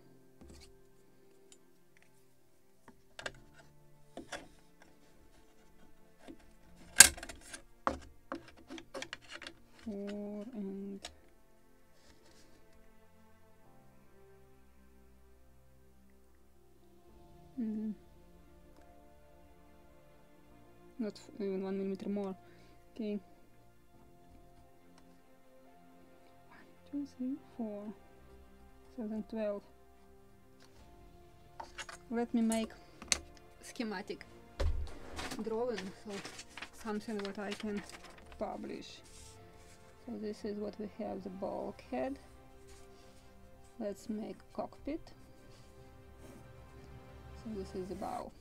Not even 1 millimeter more. Okay. 1, 2, 3, 4. So then 12. Let me make schematic drawing, so something what I can publish. So this is what we have, the bulkhead. Let's make cockpit. So this is the bow.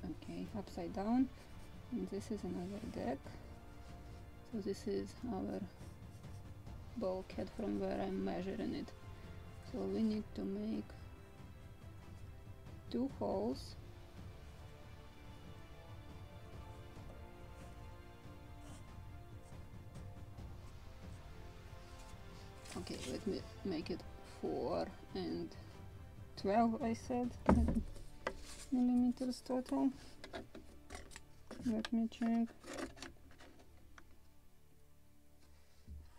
Okay, upside down. And this is another deck. So this is our bulkhead from where I'm measuring it. So we need to make 2 holes. Okay, let me make it 4 and 12, I said, millimeters total. Let me check.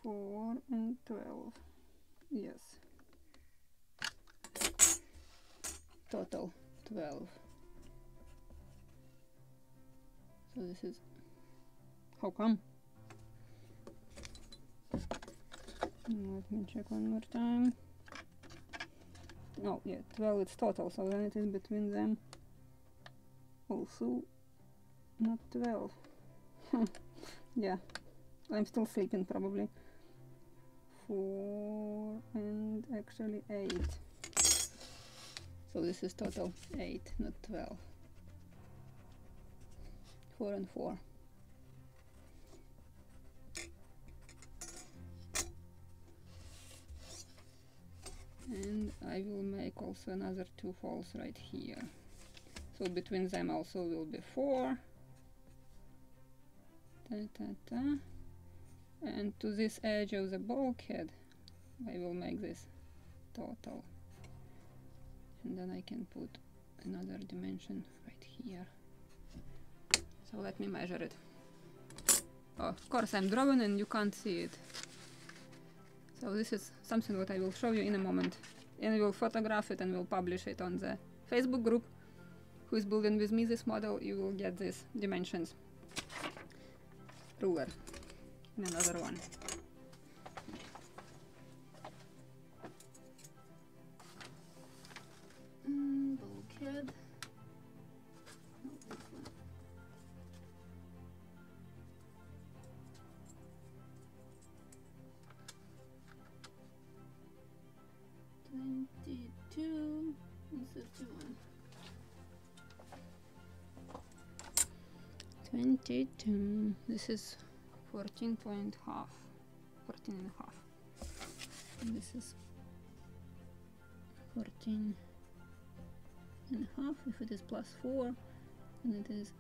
4 and 12. Yes. Total 12. So this is... How come? Let me check one more time. No, yeah, 12 it's total, so then it is between them. Also, not 12. Yeah, I'm still sleeping probably. 4 and actually 8. So this is total 8, not 12. 4 and 4. And I will make also another 2 holes right here. So between them also will be 4. Ta, ta, ta. And to this edge of the bulkhead I will make this total. And then I can put another dimension right here. So let me measure it. Oh, of course I'm drawing and you can't see it. So this is something what I will show you in a moment. And we will photograph it and we'll publish it on the Facebook group. Who is building with me this model, you will get these dimensions. Ruler. And another one. Bulkhead. No, this one. 22 and 31. 22. This is 14 and a half. And this is 14 and a half. If it is plus 4, then it is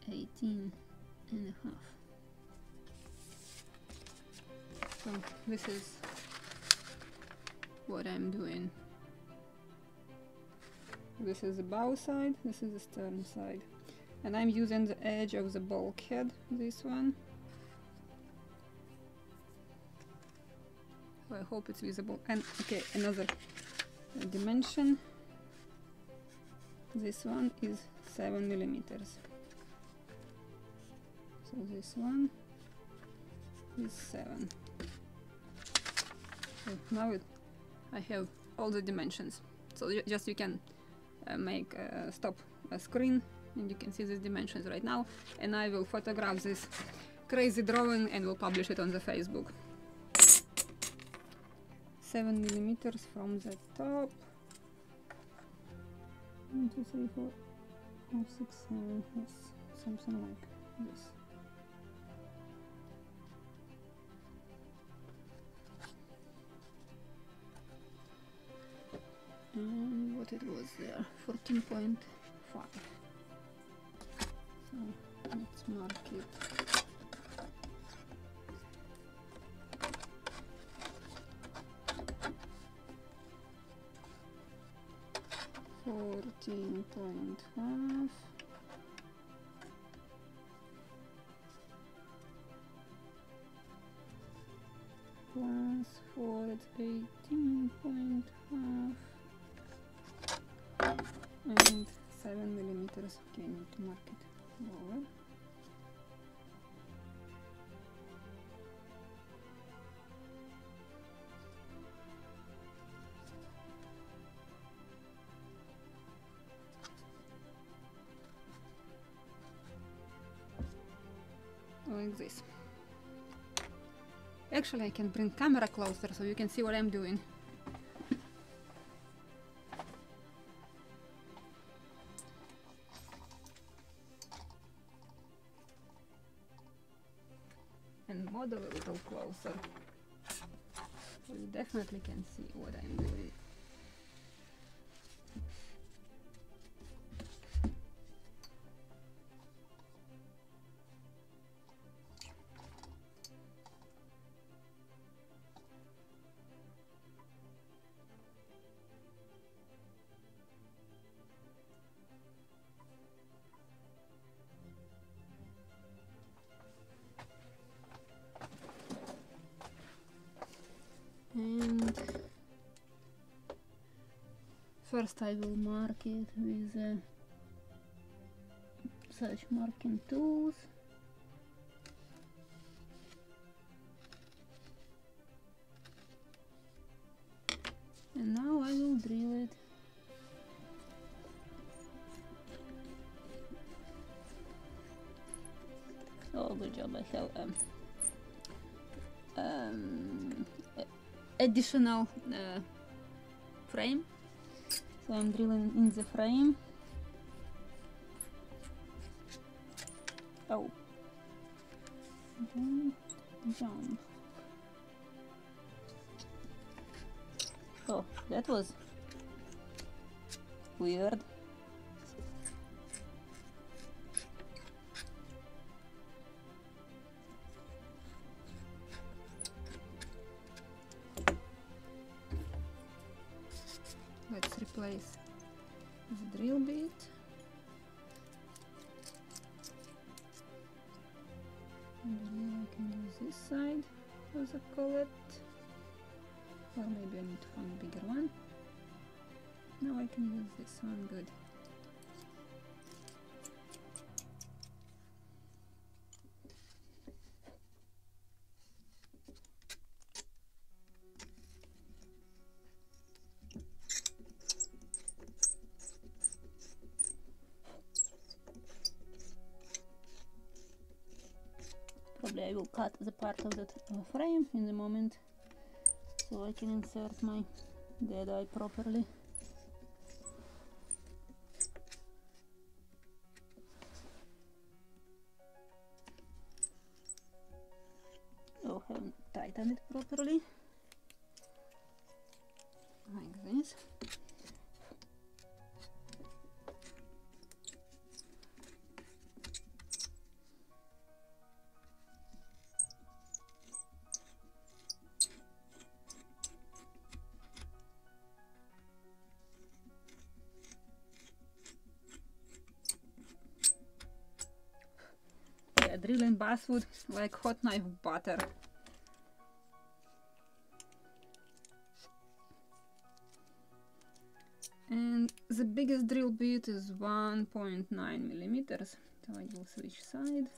18 and a half. So this is what I'm doing. This is the bow side, this is the stern side. And I'm using the edge of the bulkhead, this one. So I hope it's visible. And okay, another dimension. This one is 7 millimeters. So this one is 7. So now I have all the dimensions. So just you can make stop a screen and you can see these dimensions right now, and I will photograph this crazy drawing and will publish it on the Facebook. 7 millimeters from the top. 1, 2, 3, 4, 5, 6, 7, yes, something like this. And what it was there, 14.5. So let's mark it. $14.5. Plus 4, it's 18.5. And 7 millimeters. Okay, I need to mark it lower. Like this. Actually, I can bring camera closer so you can see what I'm doing. And model a little closer, so you definitely can see what I'm doing. And first I will mark it with such marking tools. And now I will drill it. Oh, good job, I have additional frame, so I'm drilling in the frame. Oh, don't jump. Oh, that was weird. Let's replace the drill bit. And then I can use this side as a collet. Or maybe I need to find a bigger one. Now I can use this one, good. Probably I will cut the part of that frame in the moment, so I can insert my dead eye properly. Oh, haven't tightened it properly. Like this. Drilling basswood like hot knife butter. And the biggest drill bit is 1.9 millimeters, so I will switch side.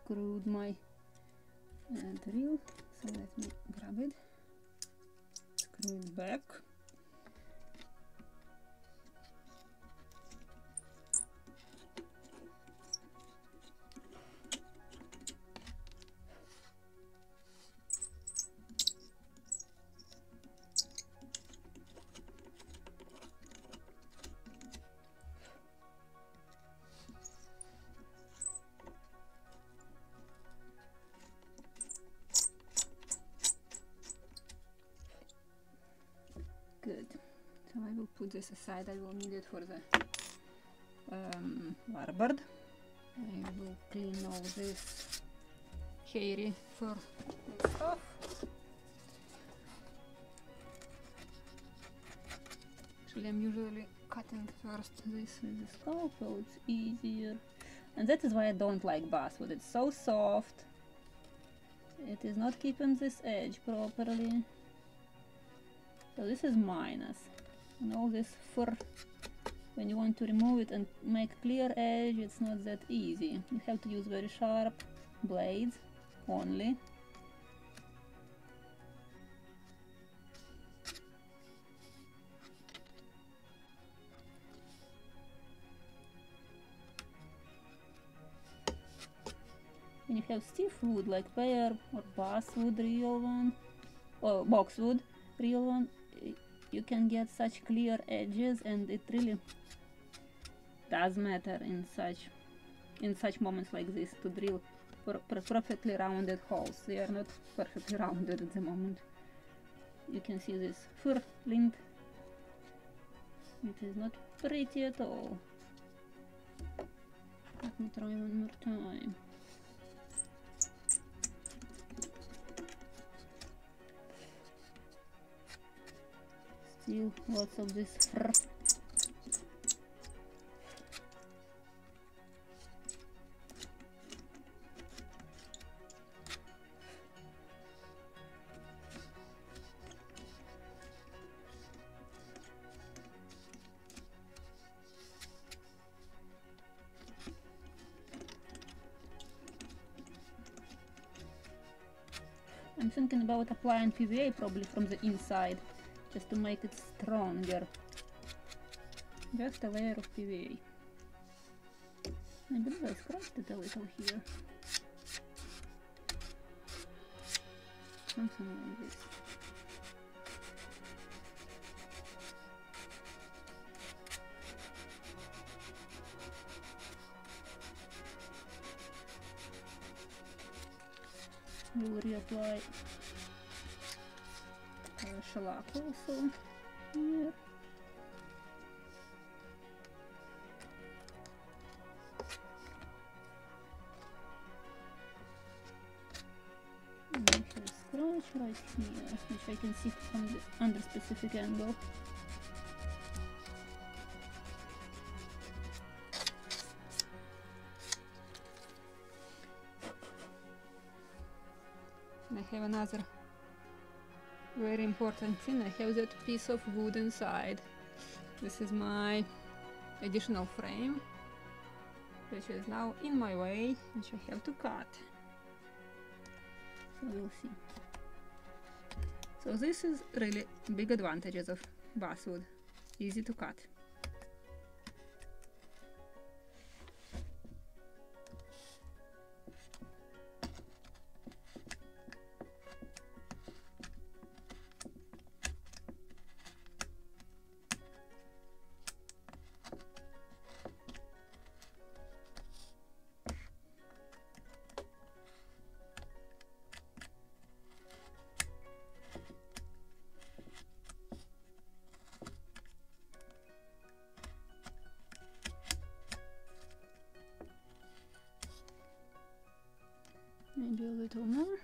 unscrewed my drill, so let me grab it, screw it back. Good. So I will put this aside. I will need it for the larboard. I will clean all this hairy fur and stuff. Actually, I'm usually cutting first this with the scalpel. It's easier, and that is why I don't like basswood. It's so soft. It is not keeping this edge properly. So this is minus, and all this fur, when you want to remove it and make clear edge, it's not that easy. You have to use very sharp blades only. When you have stiff wood like pear or basswood, real one, or boxwood, real one, you can get such clear edges, and it really does matter in such moments like this to drill perfectly rounded holes. They are not perfectly rounded at the moment. You can see this fur lint. It is not pretty at all. Let me try one more time. Still lots of this fur. I'm thinking about applying PVA probably from the inside, just to make it stronger. Just a layer of PVA. I believe I scratched it a little here. Something like this. We will reapply shellac also here. And I have a scratch right here, which I can see from the under specific angle. I have another very important thing. I have that piece of wood inside. This is my additional frame, which is now in my way, which I have to cut. So we'll see. So this is really big advantages of basswood. Easy to cut. Maybe a little more.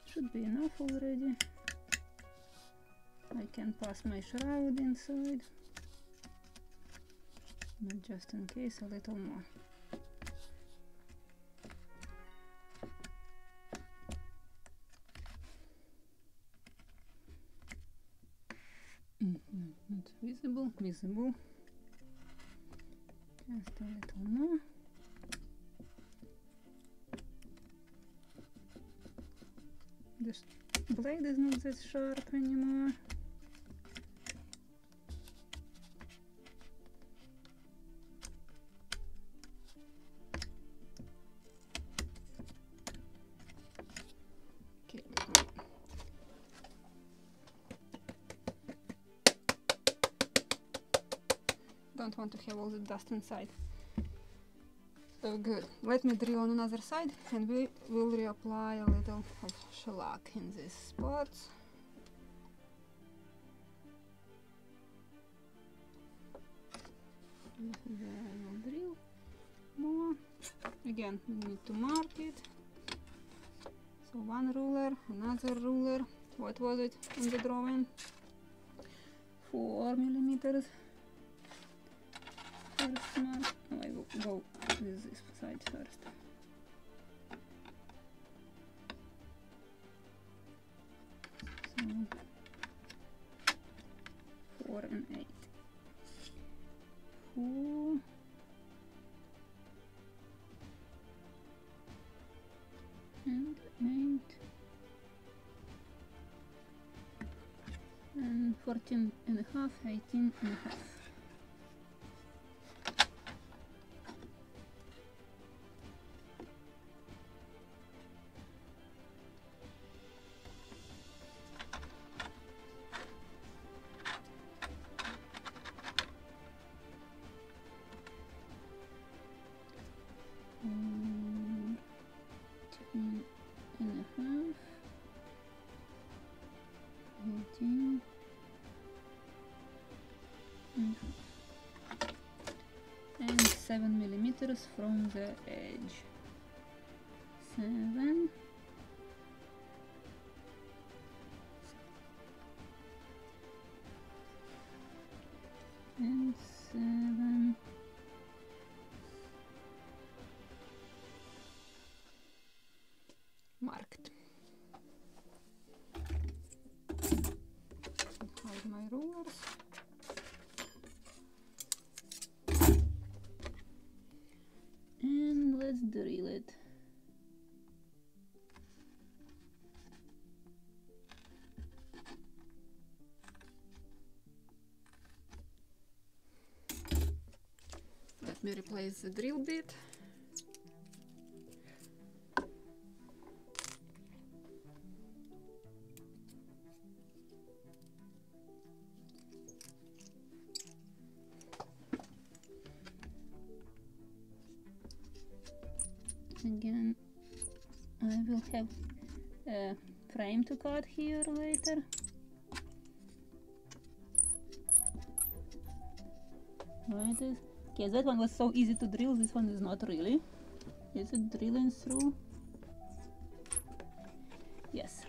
Should be enough already. I can pass my shroud inside, but just in case, a little more. visible. Just a little more. This blade is not that sharp anymore. Okay. Don't want to have all the dust inside. So good. Let me drill on another side and we will reapply a little of shellac in these spots. There I will drill more. Again, we need to mark it. So one ruler, another ruler. What was it in the drawing? 4 millimeters. First mark. Oh, I will go with this side first. So 4 and 8. 4 and 8 and 14 and a half, 18 and a half. And 7 millimeters from the edge. 7 and 7. Marked. Hide my rulers. And let's drill it. Let me replace the drill bit. Again, I will have a frame to cut here later. Right, okay, that one was so easy to drill, this one is not really. Is it drilling through? Yes.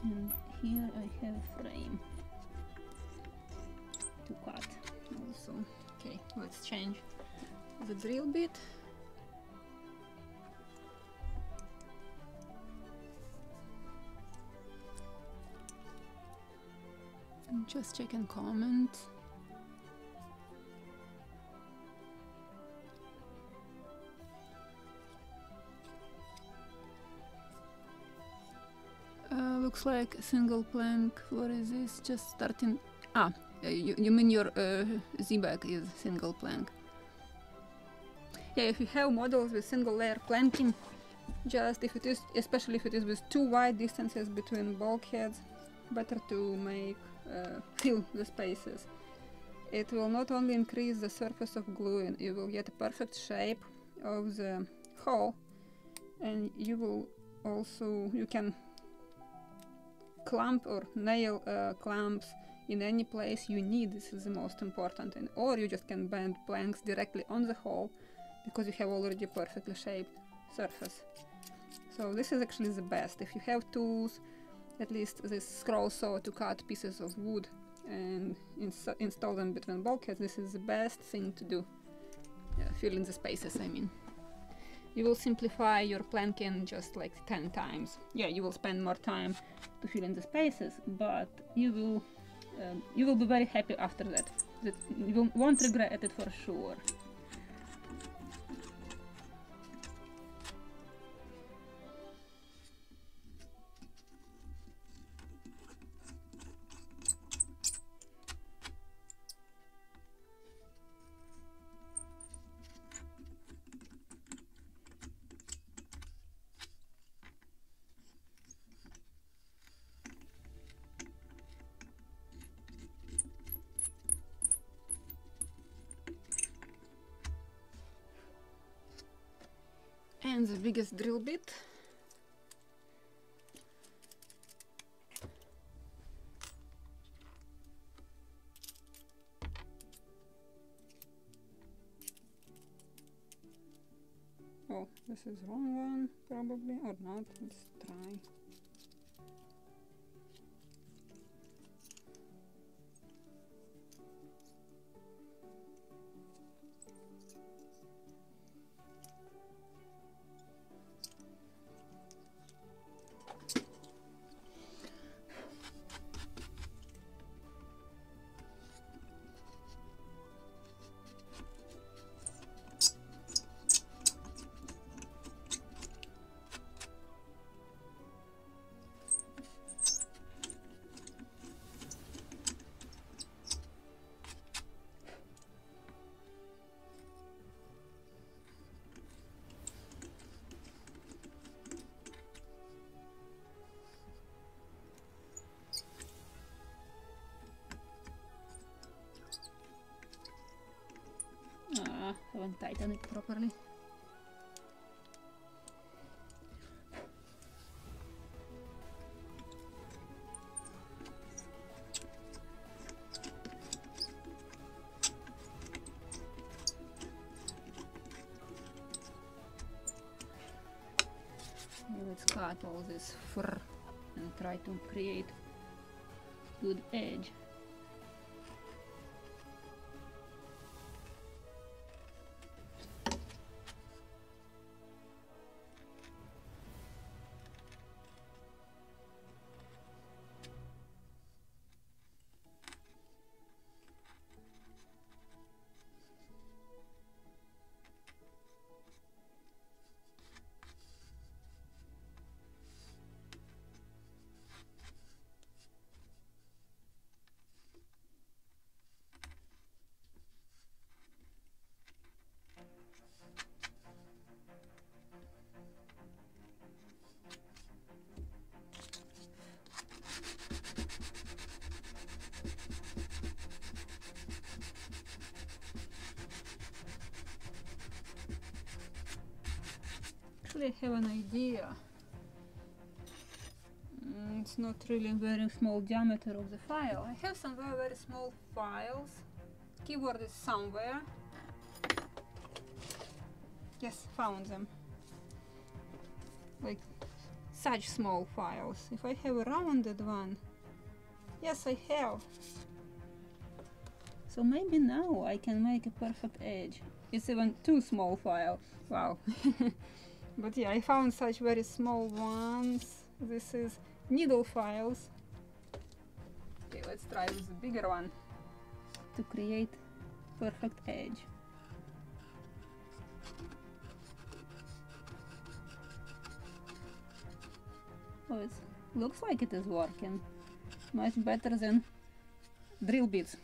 And here I have a frame to cut also. Okay, let's change the drill bit. And just check and comment. Looks like a single plank. What is this? Just starting. You mean your Z-back is single plank. Yeah, if you have models with single layer planking, just if it is, especially if it is with too wide distances between bulkheads, better to make fill the spaces. It will not only increase the surface of gluing, you will get a perfect shape of the hole, and you will also, you can clamp or nail clamps in any place you need. This is the most important, and or you just can bend planks directly on the hole because you have already a perfectly shaped surface. So this is actually the best. If you have tools, at least this scroll saw to cut pieces of wood and install them between bulkheads, this is the best thing to do. Fill in the spaces, I mean. You will simplify your planking just like 10 times. Yeah, you will spend more time to fill in the spaces, but you will be very happy after that. You won't regret it for sure. And the biggest drill bit. Oh, this is wrong one, probably, or not. Let's try. Haven't tightened it properly. Let's cut all this fur and try to create good edge. I have an idea. It's not really very small diameter of the file. I have some very small files. Keyboard is somewhere. Yes, found them. Like such small files. If I have a rounded one. Yes, I have. So maybe now I can make a perfect edge. It's even too small file. Wow. But yeah, I found such very small ones. This is needle files. Okay, let's try with the bigger one to create perfect edge. Oh, it looks like it is working. Much better than drill bits.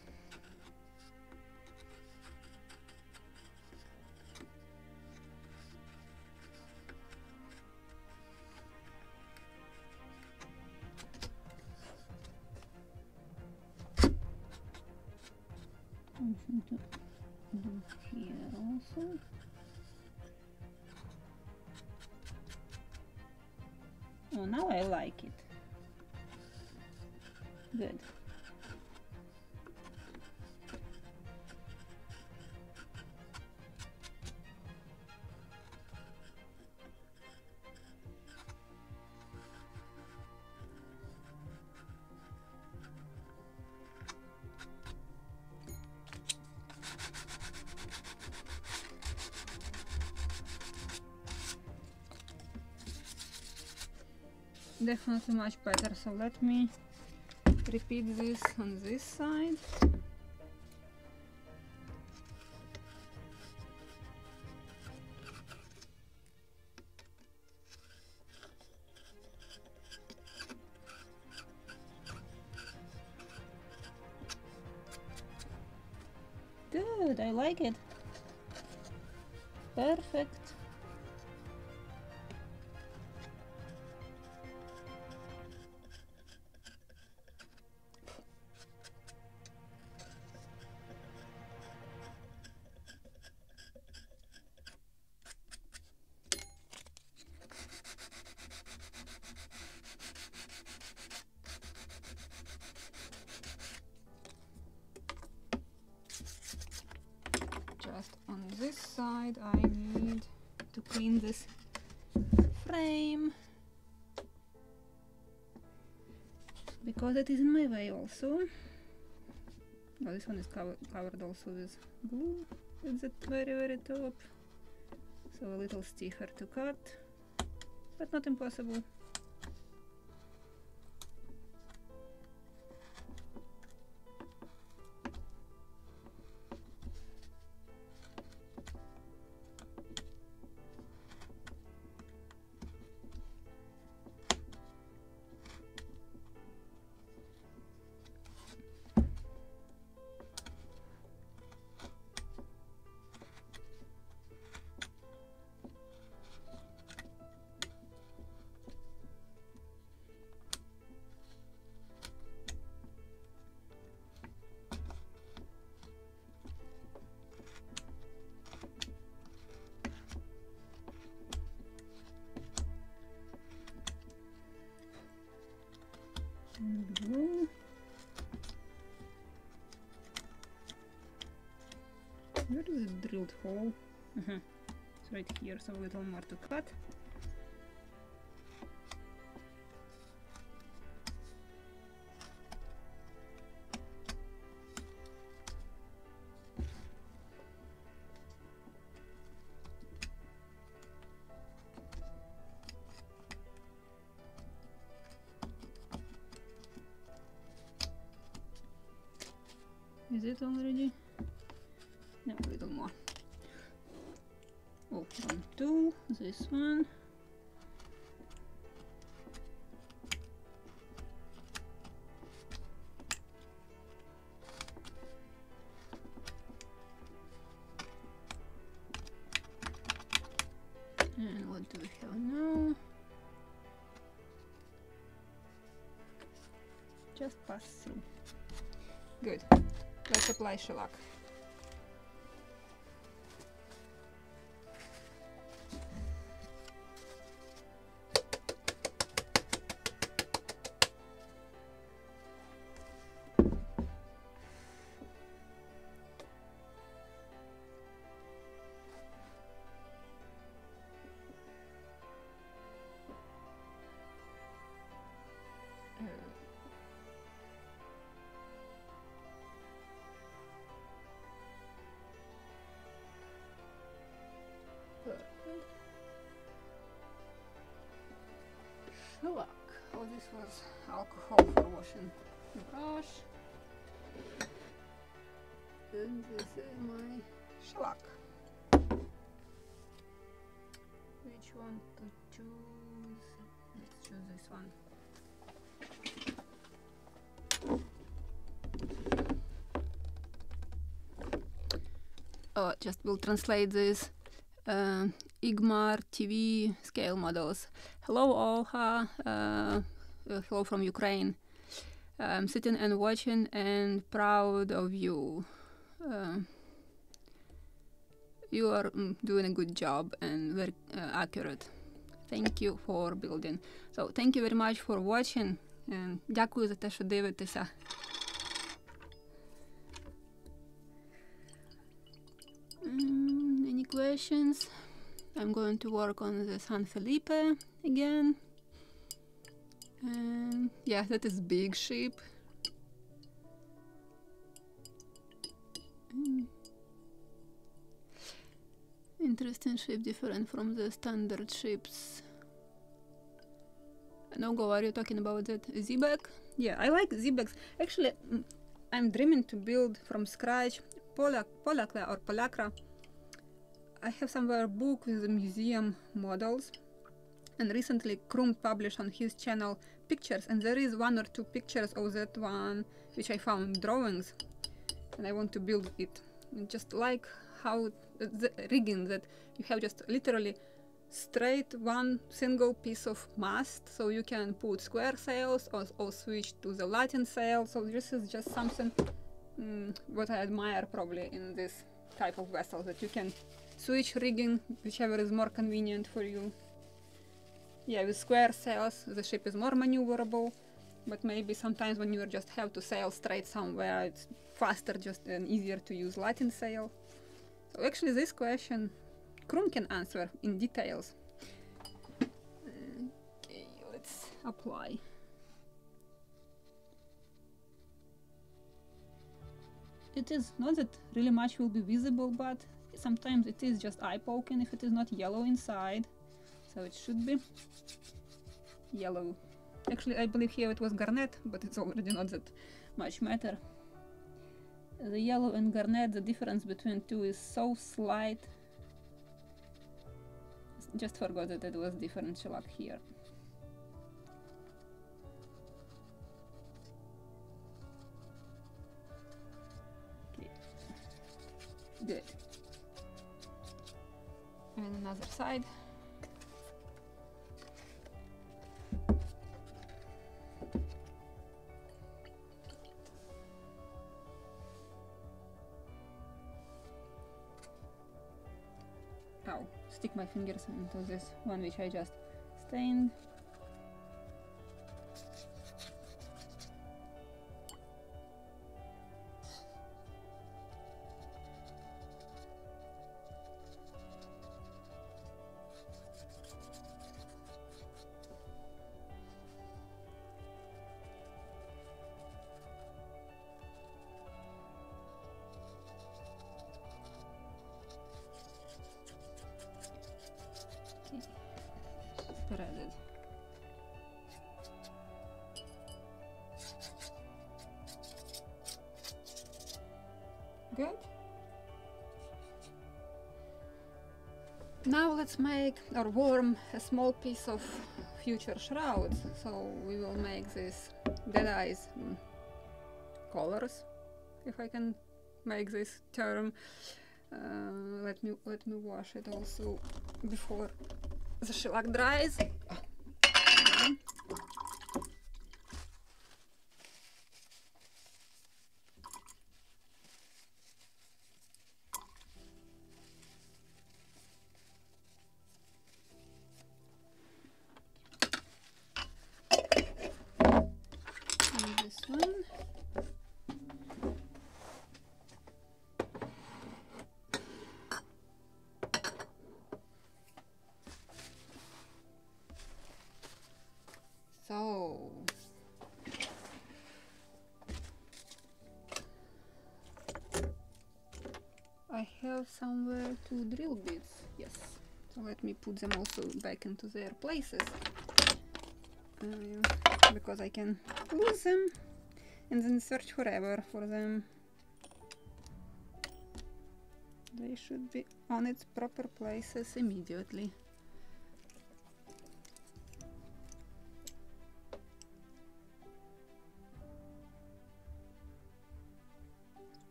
Something to do here also. Oh, now I like it. Good. definitely much better. So let me repeat this on this side. Good, I like it. Perfect. Just on this side I need to clean this frame because it is in my way also. Oh, this one is covered also with glue at the very top, so a little stiffer to cut, but not impossible. Glue. Where is the drilled hole? It's right here, so a little more to cut. Is it already? No, a little more. Oh, 1, 2, this one. And what do we have now? Just pass through. Good. Let's apply shellac. Shellac. Oh, this was alcohol for washing the brush. And this is my shellac. Which one to choose? Let's choose this one. Oh, just will translate this. Igmar TV scale models. Hello Olha, hello from Ukraine. I'm sitting and watching and proud of you. You are doing a good job and very accurate. Thank you for building. So thank you very much for watching. Дякую за те, що дивитеся. Any questions? I'm going to work on the San Felipe again. Yeah, that is big ship. Interesting ship, different from the standard ships. Nogo, are you talking about that Z-bag? Yeah, I like Z-bags. Actually, I'm dreaming to build from scratch Polakla or Polakra. I have somewhere a book with the museum models, and recently Krum published on his channel pictures, and there is 1 or 2 pictures of that one which I found drawings, and I want to build it. And just like how the rigging, that you have just literally straight one single piece of mast, so you can put square sails or switch to the Latin sail. So this is just something what I admire probably in this type of vessel, that you can switch rigging whichever is more convenient for you. Yeah, with square sails the ship is more maneuverable, but maybe sometimes when you just have to sail straight somewhere, it's faster just and easier to use Latin sail. So actually this question Krum can answer in details. Okay, let's apply. It is not that really much will be visible, but sometimes it is just eye-poking if it is not yellow inside. So it should be yellow. Actually, I believe here it was garnet, but it's already not that much matter. The yellow and garnet, the difference between two is so slight. Just forgot that it was different shellac here. Okay. Good. And another side. Ow, stick my fingers into this one which I just stained. Spread. Good. Now let's make or warm a small piece of future shrouds. So we will make this dead eyes colors, if I can make this term. Let me wash it also before the shellac dries. Okay. And this one. So I have somewhere 2 drill bits, yes. So let me put them also back into their places, because I can lose them and then search forever for them. They should be on its proper places immediately.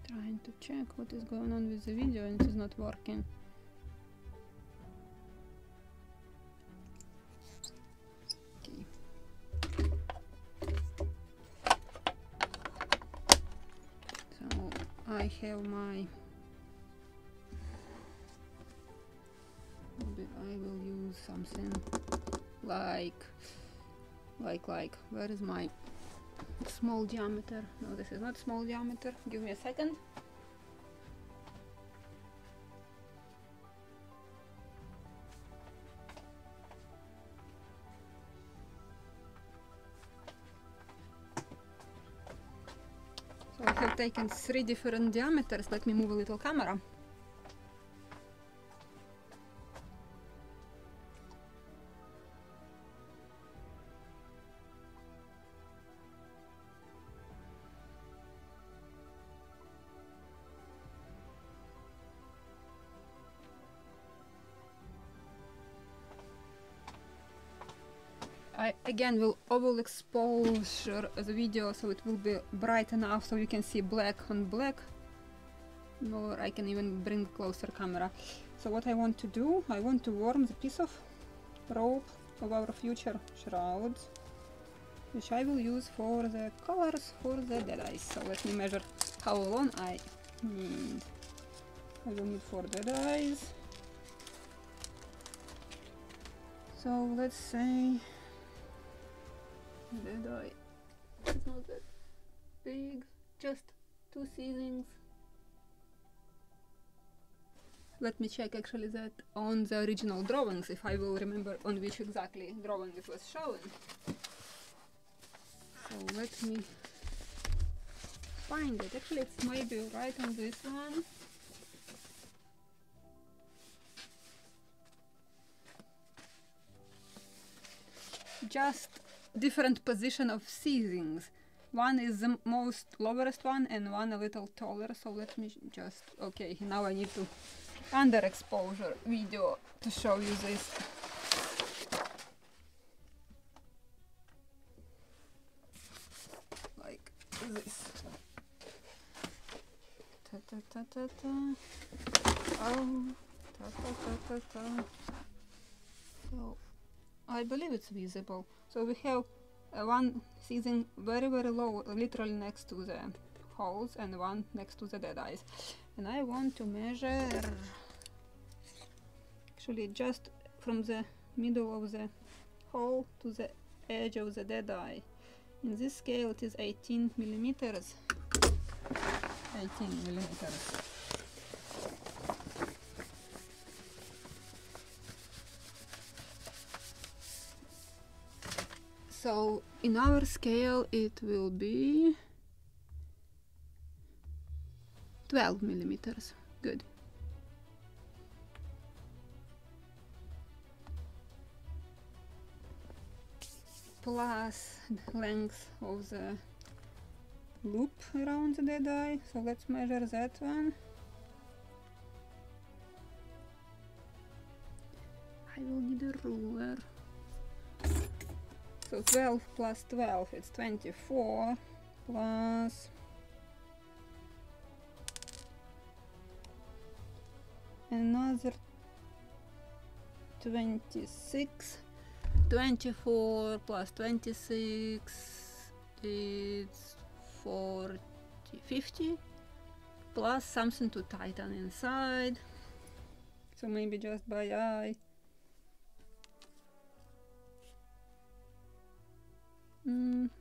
Trying to check what is going on with the video and it is not working. Okay. So I have my, maybe I will use something like where is my small diameter? No, this is not small diameter. Give me a second. So taken 3 different diameters. Let me move a little camera. I again will overexposure the video so it will be bright enough so you can see black on black, or I can even bring closer camera. So what I want to do, I want to warm the piece of rope of our future shrouds, which I will use for the colors for the dead eyes. So let me measure how long I need. I will need 4 dead eyes. So let's say dead eye, it's not that big, just 2 seasons. Let me check actually that on the original drawings, if I will remember on which exactly drawing it was shown. So let me find it. Actually it's maybe right on this one. Just different position of seasons. One is the most lowest one and one a little taller. So let me just, okay, now I need to underexposure video to show you this. Like this. Ta ta ta ta ta. Oh, ta ta ta ta ta. So I believe it's visible. So we have one season very low, literally next to the holes, and one next to the dead eyes. And I want to measure actually just from the middle of the hole to the edge of the dead eye. In this scale it is 18 millimeters. 18 millimeters. So in our scale it will be 12 millimeters. Good. Plus the length of the loop around the dead eye. So let's measure that one. I will need a ruler. So 12 plus 12, it's 24, plus another 26, 24 plus 26, it's 40, 50, plus something to tighten inside, so maybe just by eye.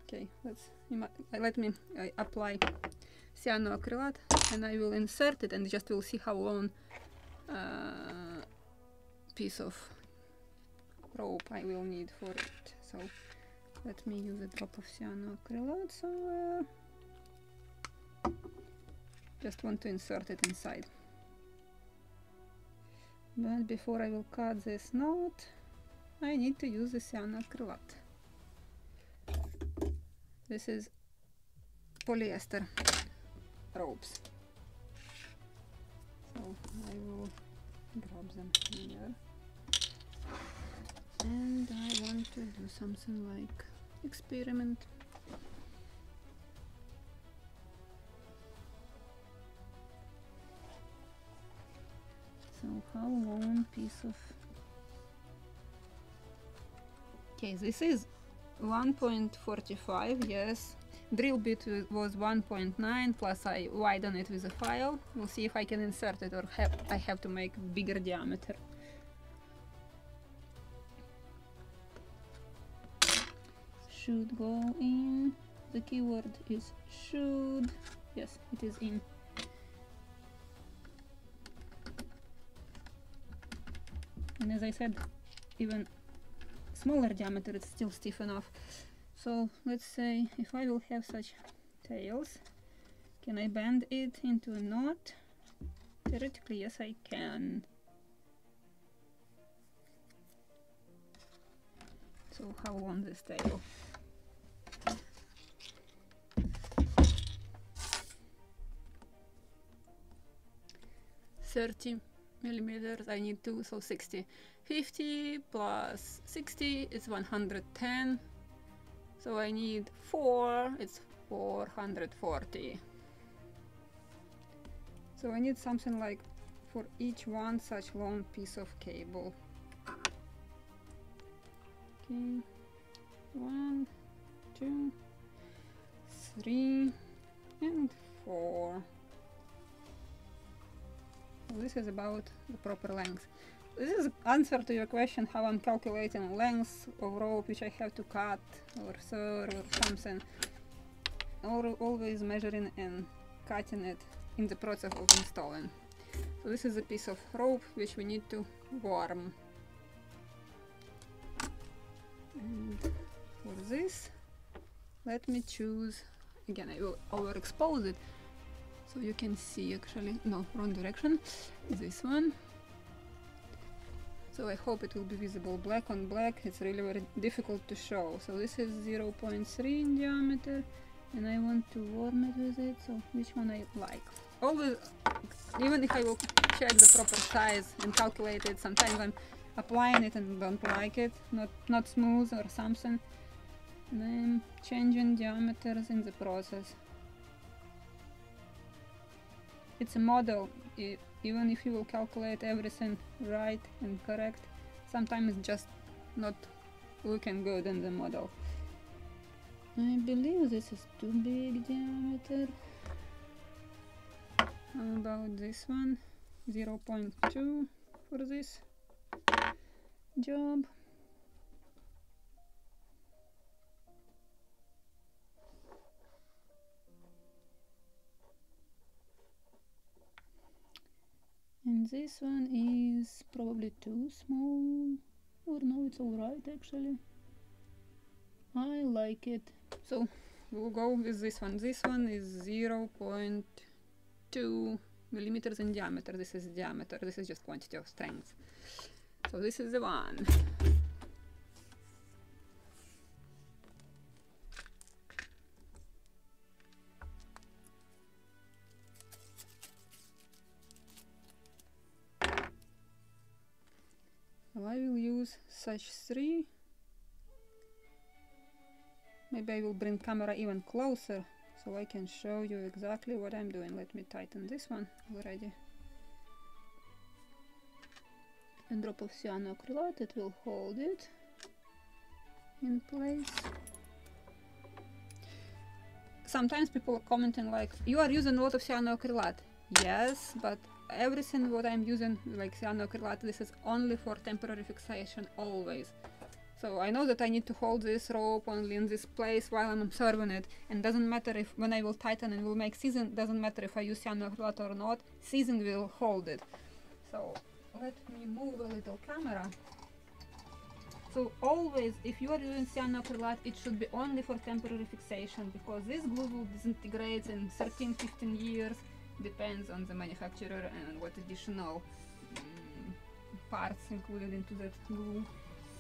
Okay, let me apply cyanoacrylate and I will insert it and just will see how long piece of rope I will need for it. So let me use a drop of cyanoacrylate somewhere. Just want to insert it inside. But before I will cut this knot, I need to use the cyanoacrylate. This is polyester ropes. So I will grab them here. And I want to do something like experiment. So how long piece of... Okay, this is 1.45, yes. Drill bit was 1.9, plus I widen it with a file. We'll see if I can insert it or I have to make bigger diameter. Should go in. The keyword is should. Yes, it is in. And as I said, even smaller diameter, it's still stiff enough. So let's say if I will have such tails, Can I bend it into a knot? Theoretically, yes, I can. So how long this tail? $30mm, I need 2, so 60. 50 plus 60 is 110. So I need 4, it's 440. So I need something like for each one such long piece of cable. Okay, 1, 2, 3, and 4. So this is about the proper length. This is answer to your question how I'm calculating length of rope which I have to cut or serve or something. Always measuring and cutting it in the process of installing. So this is a piece of rope which we need to warm. And for this, let me choose, again I will overexpose it so you can see actually, no, wrong direction, this one. So I hope it will be visible black on black, it's really very difficult to show. So this is 0.3 in diameter and I want to warm it with it, so which one I like. Always, even if I will check the proper size and calculate it, sometimes I'm applying it and don't like it, not smooth or something. And I'm changing diameters in the process. It's a model, even if you will calculate everything right and correct, sometimes it's just not looking good in the model. I believe this is too big diameter. How about this one? 0.2 for this job. And this one is probably too small, or no, it's alright actually. I like it. So we'll go with this one. This one is 0.2 millimeters in diameter. This is diameter, this is just quantity of strength. So this is the one. So I will use such 3. Maybe I will bring camera even closer so I can show you exactly what I'm doing. Let me tighten this one already. And drop of cyanoacrylate, it will hold it in place. Sometimes people are commenting like, you are using a lot of cyanoacrylate. Yes, but everything what I'm using, like cyanoacrylate, this is only for temporary fixation, always. So I know that I need to hold this rope only in this place while I'm observing it, and doesn't matter if when I will tighten and will make season, doesn't matter if I use cyanoacrylate or not, season will hold it. So let me move a little camera. So always, if you are using cyanoacrylate, it should be only for temporary fixation, because this glue will disintegrate in 13-15 years, depends on the manufacturer and what additional parts included into that glue.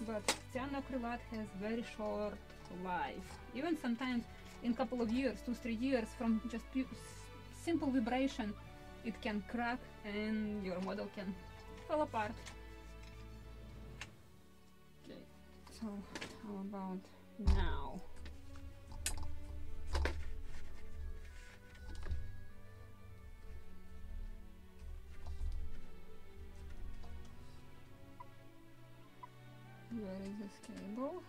But cyanoacrylate has very short life. Even sometimes in a couple of years, 2-3 years, from just simple vibration, it can crack and your model can fall apart. Okay, so how about now? Where is this cable?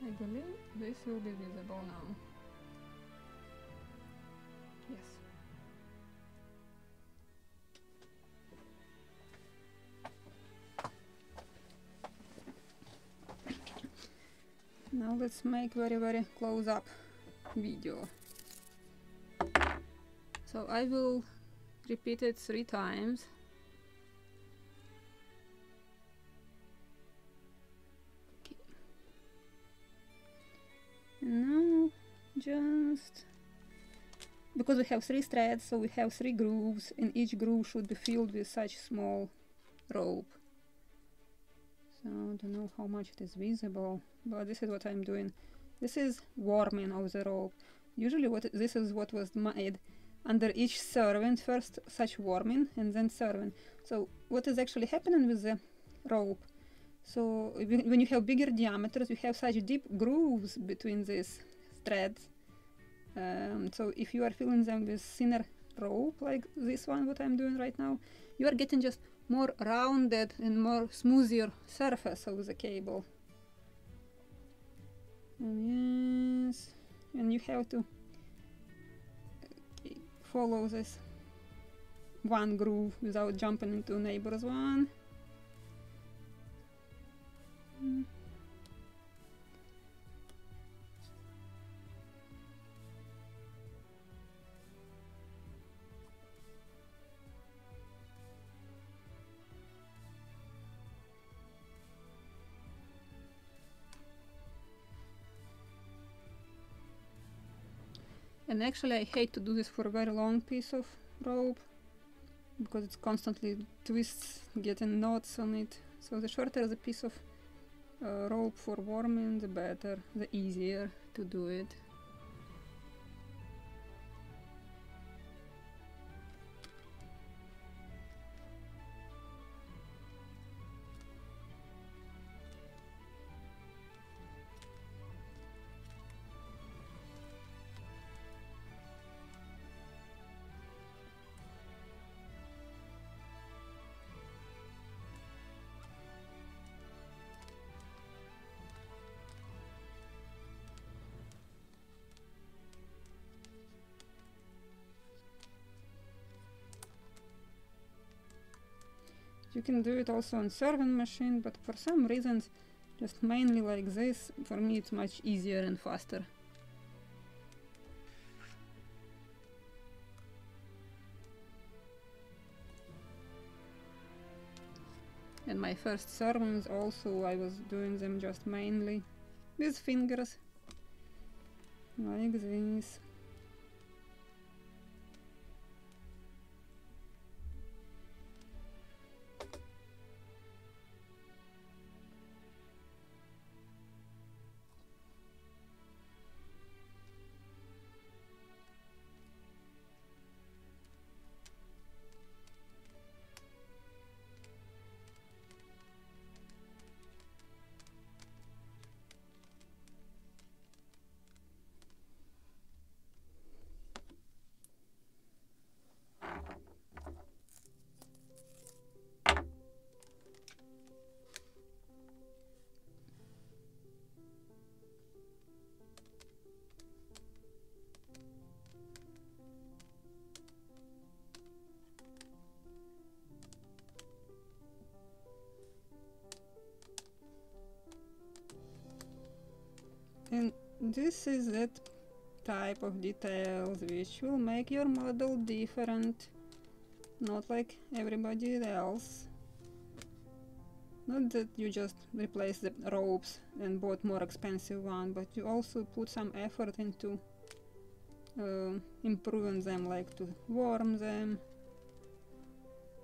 I believe this will be visible now. Yes. Now let's make very close up video. So I will repeat it 3 times. Now just because we have 3 threads, so we have 3 grooves, and each groove should be filled with such small rope. So I don't know how much it is visible, but this is what I'm doing. This is warming of the rope. Usually this is what was made under each servant, first such warming and then servant. So what is actually happening with the rope? So when you have bigger diameters, you have such deep grooves between these threads. So if you are filling them with thinner rope, like this one, what I'm doing right now, you are getting just more rounded and more smoother surface of the cable. And yes, and you have to follow this one groove without jumping into neighbor's one. And actually I hate to do this for a very long piece of rope because it's constantly twists, getting knots on it. So the shorter the piece of rope for warming, the better, the easier to do it. You can do it also on serving machine, but for some reasons, just mainly like this, for me it's much easier and faster. And my first sermons also, I was doing them just mainly with fingers, like this. And this is that type of details which will make your model different, not like everybody else. Not that you just replace the ropes and bought more expensive one, but you also put some effort into improving them, like to warm them,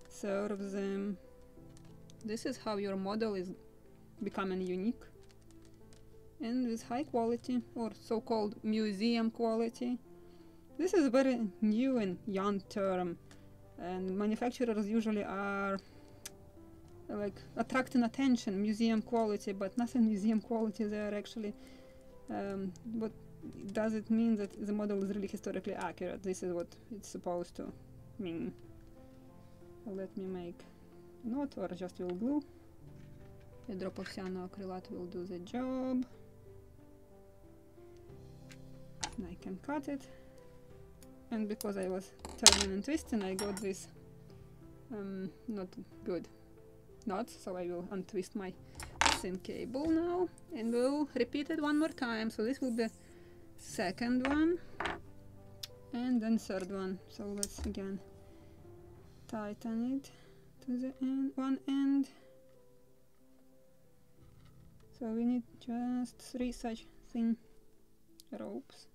serve them. This is how your model is becoming unique and with high quality, or so-called museum quality. This is a very new and young term, and manufacturers usually are like attracting attention, museum quality, but nothing museum quality there actually. But does it mean that the model is really historically accurate? This is what it's supposed to mean. Let me make a note, or just will glue. A drop of cyanoacrylate will do the job. I can cut it, and because I was turning and twisting, I got this not good knots, so I will untwist my thin cable now, and we'll repeat it one more time. So this will be second one, and then third one. So let's again tighten it to the end, one end. So we need just 3 such thin ropes.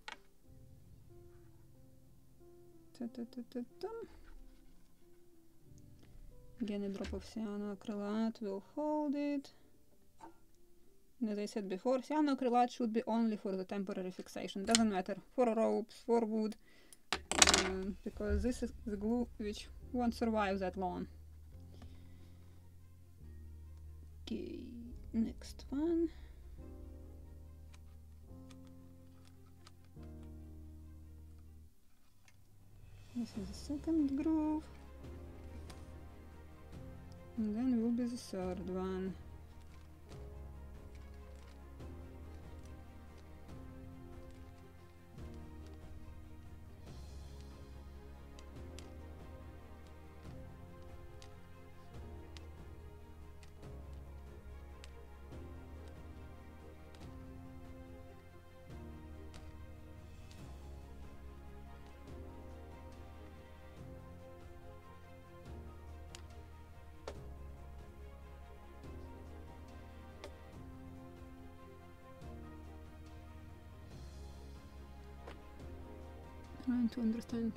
Again, a drop of cyanoacrylate will hold it. And as I said before, cyanoacrylate should be only for the temporary fixation. Doesn't matter for ropes, for wood, because this is the glue which won't survive that long. Okay, next one. This is the second groove. And then will be the third one. Trying to understand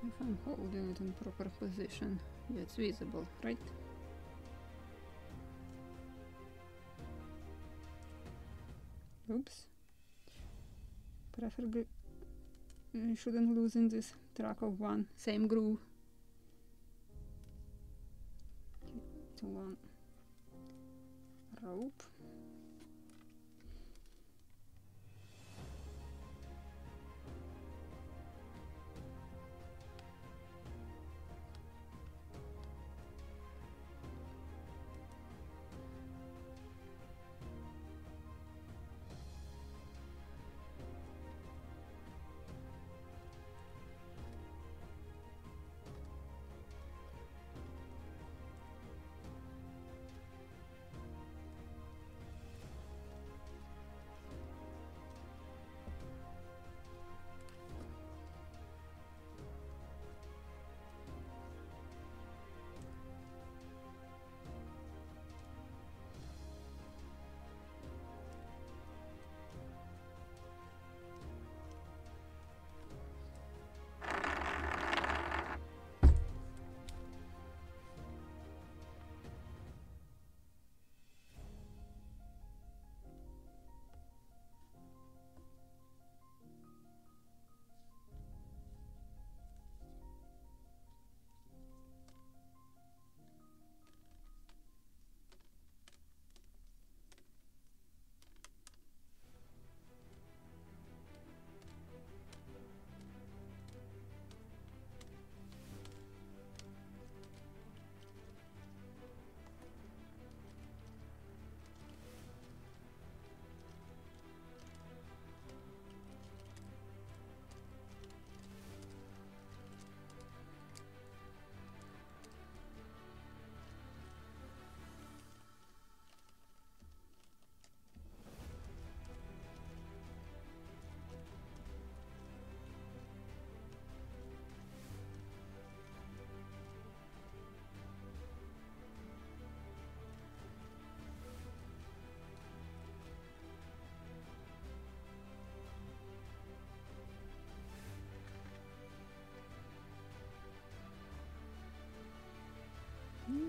if I'm holding it in proper position. Yeah, it's visible, right? Oops. Preferably you shouldn't lose in this track of one. Same groove. To one rope.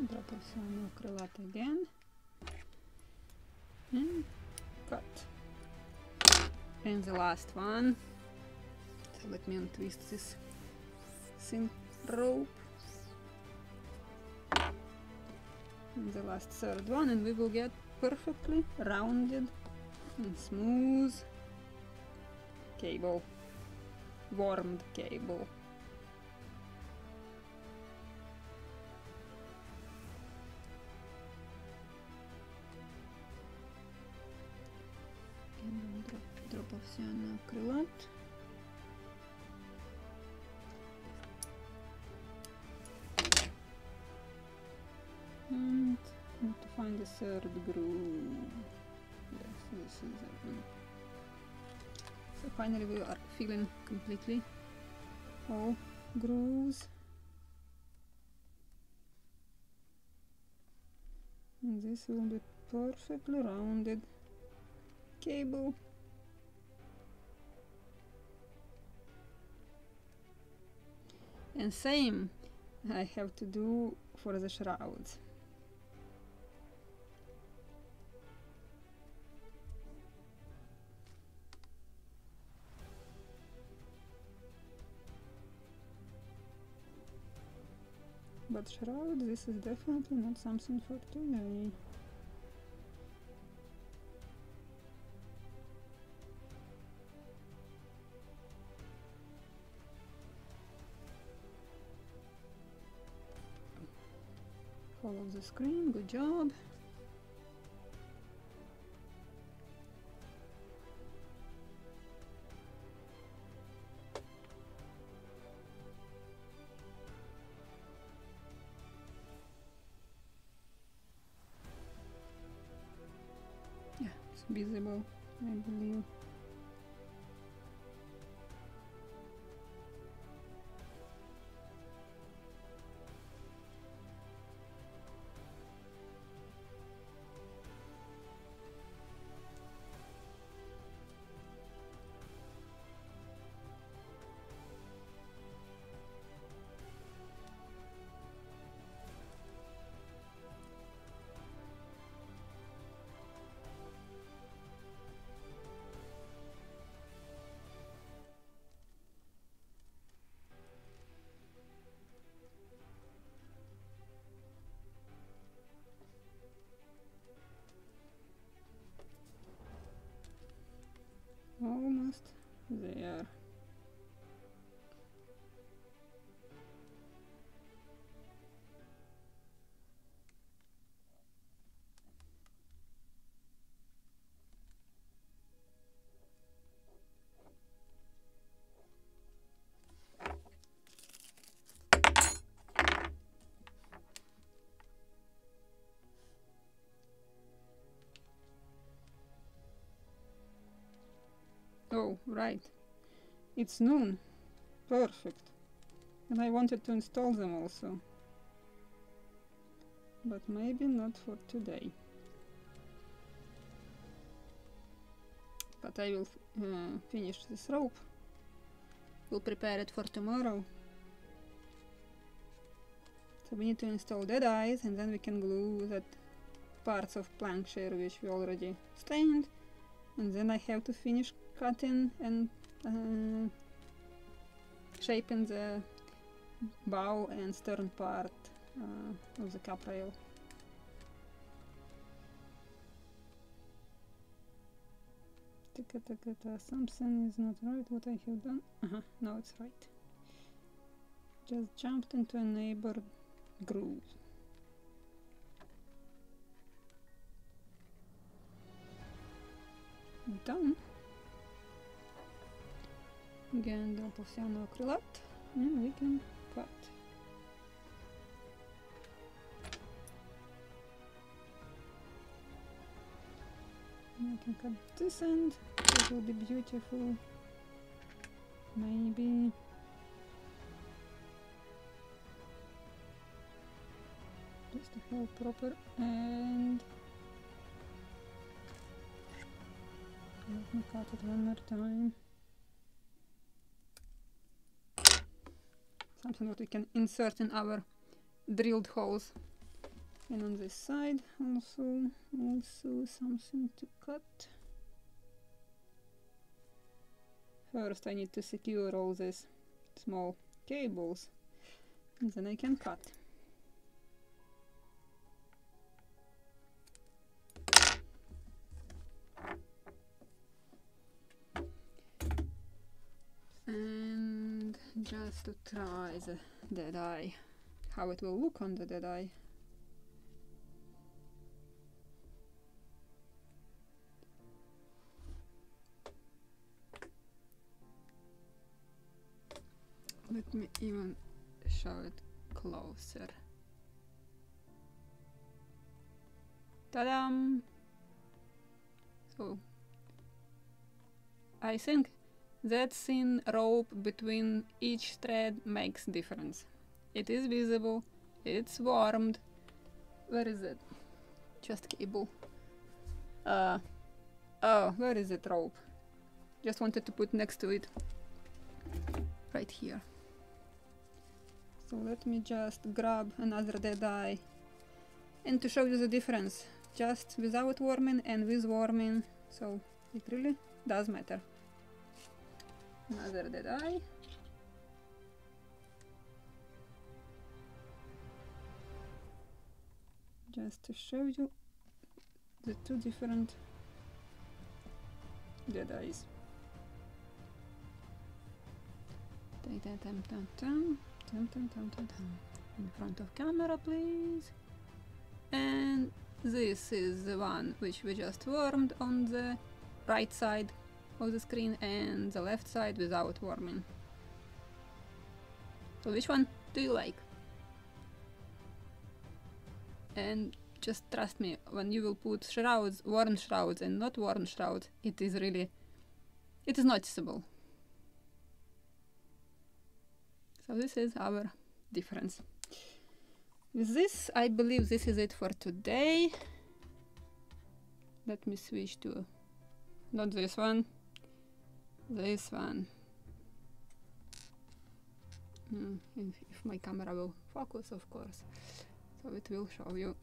Drop of cyanoacrylate again and cut. And the last one. So let me untwist this thin rope. And the last third one, and we will get perfectly rounded and smooth cable, warmed cable. Drop of cyanoacrylate. And need to find the third groove. Yes, this is it. So finally we are filling completely all grooves. And this will be perfectly rounded cable. And same I have to do for the shrouds. But shroud, this is definitely not something for today. Follow the screen, good job. Yeah, it's visible, I believe. Almost there. Oh, right. It's noon. Perfect. And I wanted to install them also. But maybe not for today. But I will finish this rope. We'll prepare it for tomorrow. So we need to install dead eyes, and then we can glue that parts of plank shear which we already stained. And then I have to finish cutting and shaping the bow and stern part of the cap rail. Something is not right what I have done. No, it's right. Just jumped into a neighbor groove. Done. Again, Delta acrylat, and we can cut. I can cut this end. It will be beautiful. Maybe. Just to have proper end. Let me cut it one more time. Something that we can insert in our drilled holes. And on this side also something to cut. First I need to secure all these small cables, and then I can cut. And just to try the dead eye, how it will look on the dead eye. Let me even show it closer. Ta-dam! So I think that thin rope between each thread makes difference. It is visible, it's warmed. Where is it? Just cable. Oh, where is it rope? Just wanted to put next to it. Right here. So let me just grab another dead eye, and to show you the difference, just without warming and with warming, so it really does matter. Another dead eye. Just to show you the two different dead eyes. In front of camera, please. And this is the one which we just warmed on the right side of the screen, and the left side without warming. So which one do you like? And just trust me, when you will put shrouds, warm shrouds and not warm shrouds, it is noticeable. So this is our difference. With this, I believe this is it for today. Let me switch to not this one, this one. If my camera will focus, of course, so it will show you.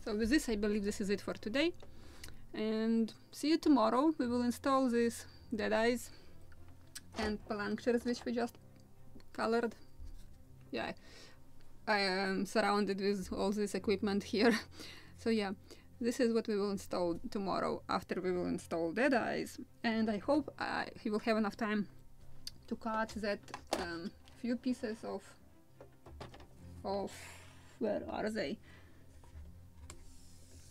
So with this, I believe this is it for today, and see you tomorrow. We will install these dead eyes and plankshires which we just colored. Yeah, I am surrounded with all this equipment here. So yeah, this is what we will install tomorrow after we will install dead eyes, and I hope he will have enough time to cut that few pieces of where are they?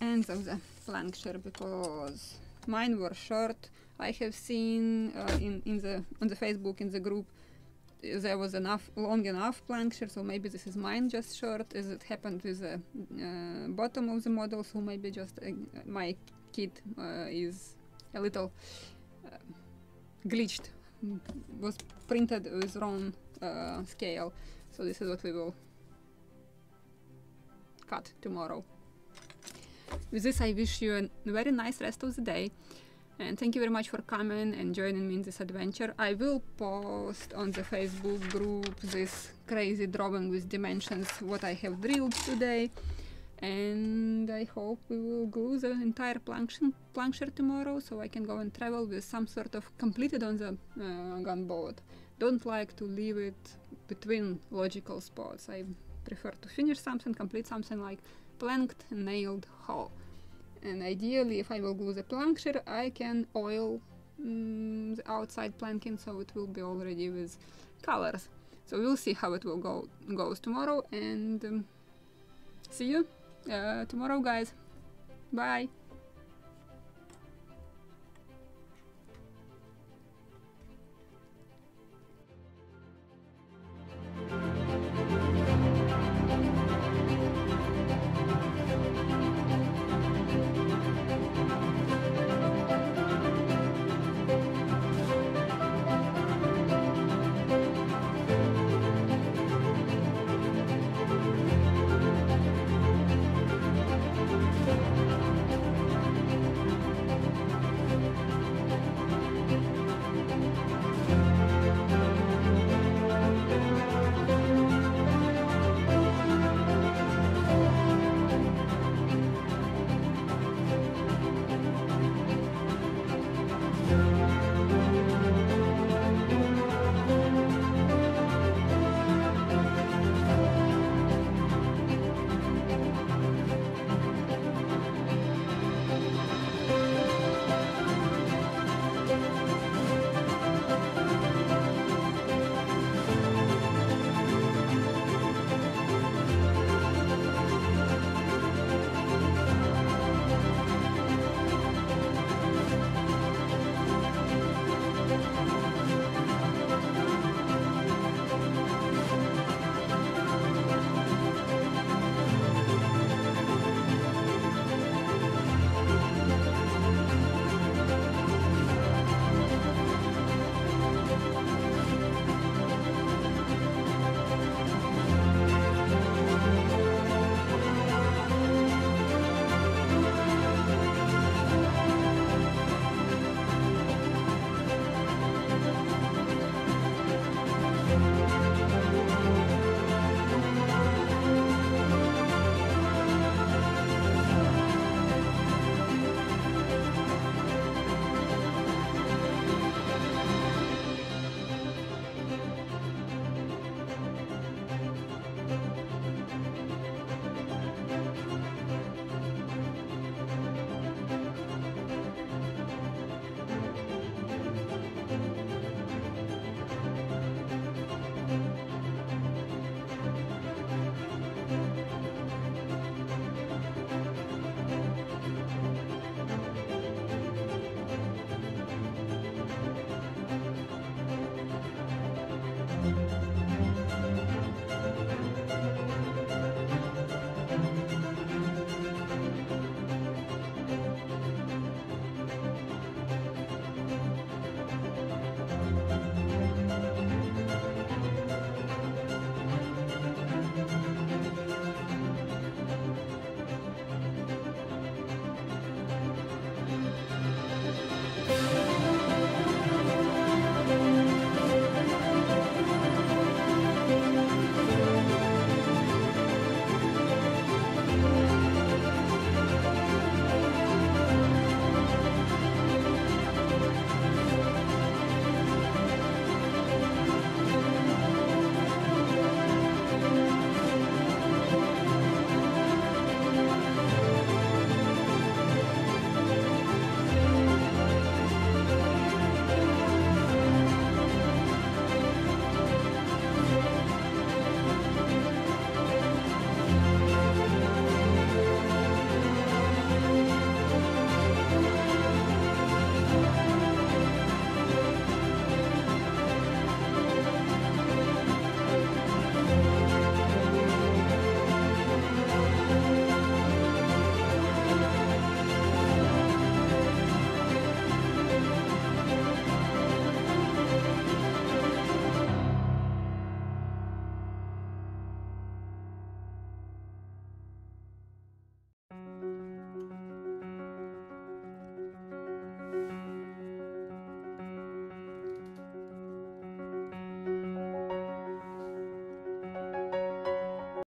Ends of the plankshire, because mine were short. I have seen on the Facebook in the group there was long enough plankshire, so maybe this is mine just short, as it happened with the bottom of the model. So maybe just my kit is a little glitched, was printed with wrong scale. So this is what we will cut tomorrow. With this, I wish you a very nice rest of the day, and thank you very much for coming and joining me in this adventure. I will post on the Facebook group this crazy drawing with dimensions, what I have drilled today, and I hope we will glue the entire plankshire tomorrow, so I can go and travel with some sort of completed on the gunboat. Don't like to leave it between logical spots. I prefer to finish something, complete something like planked and nailed hull. And ideally, if I will glue the plankshire, I can oil the outside planking, so it will be already with colors. So we'll see how it will goes tomorrow, and see you tomorrow, guys. Bye.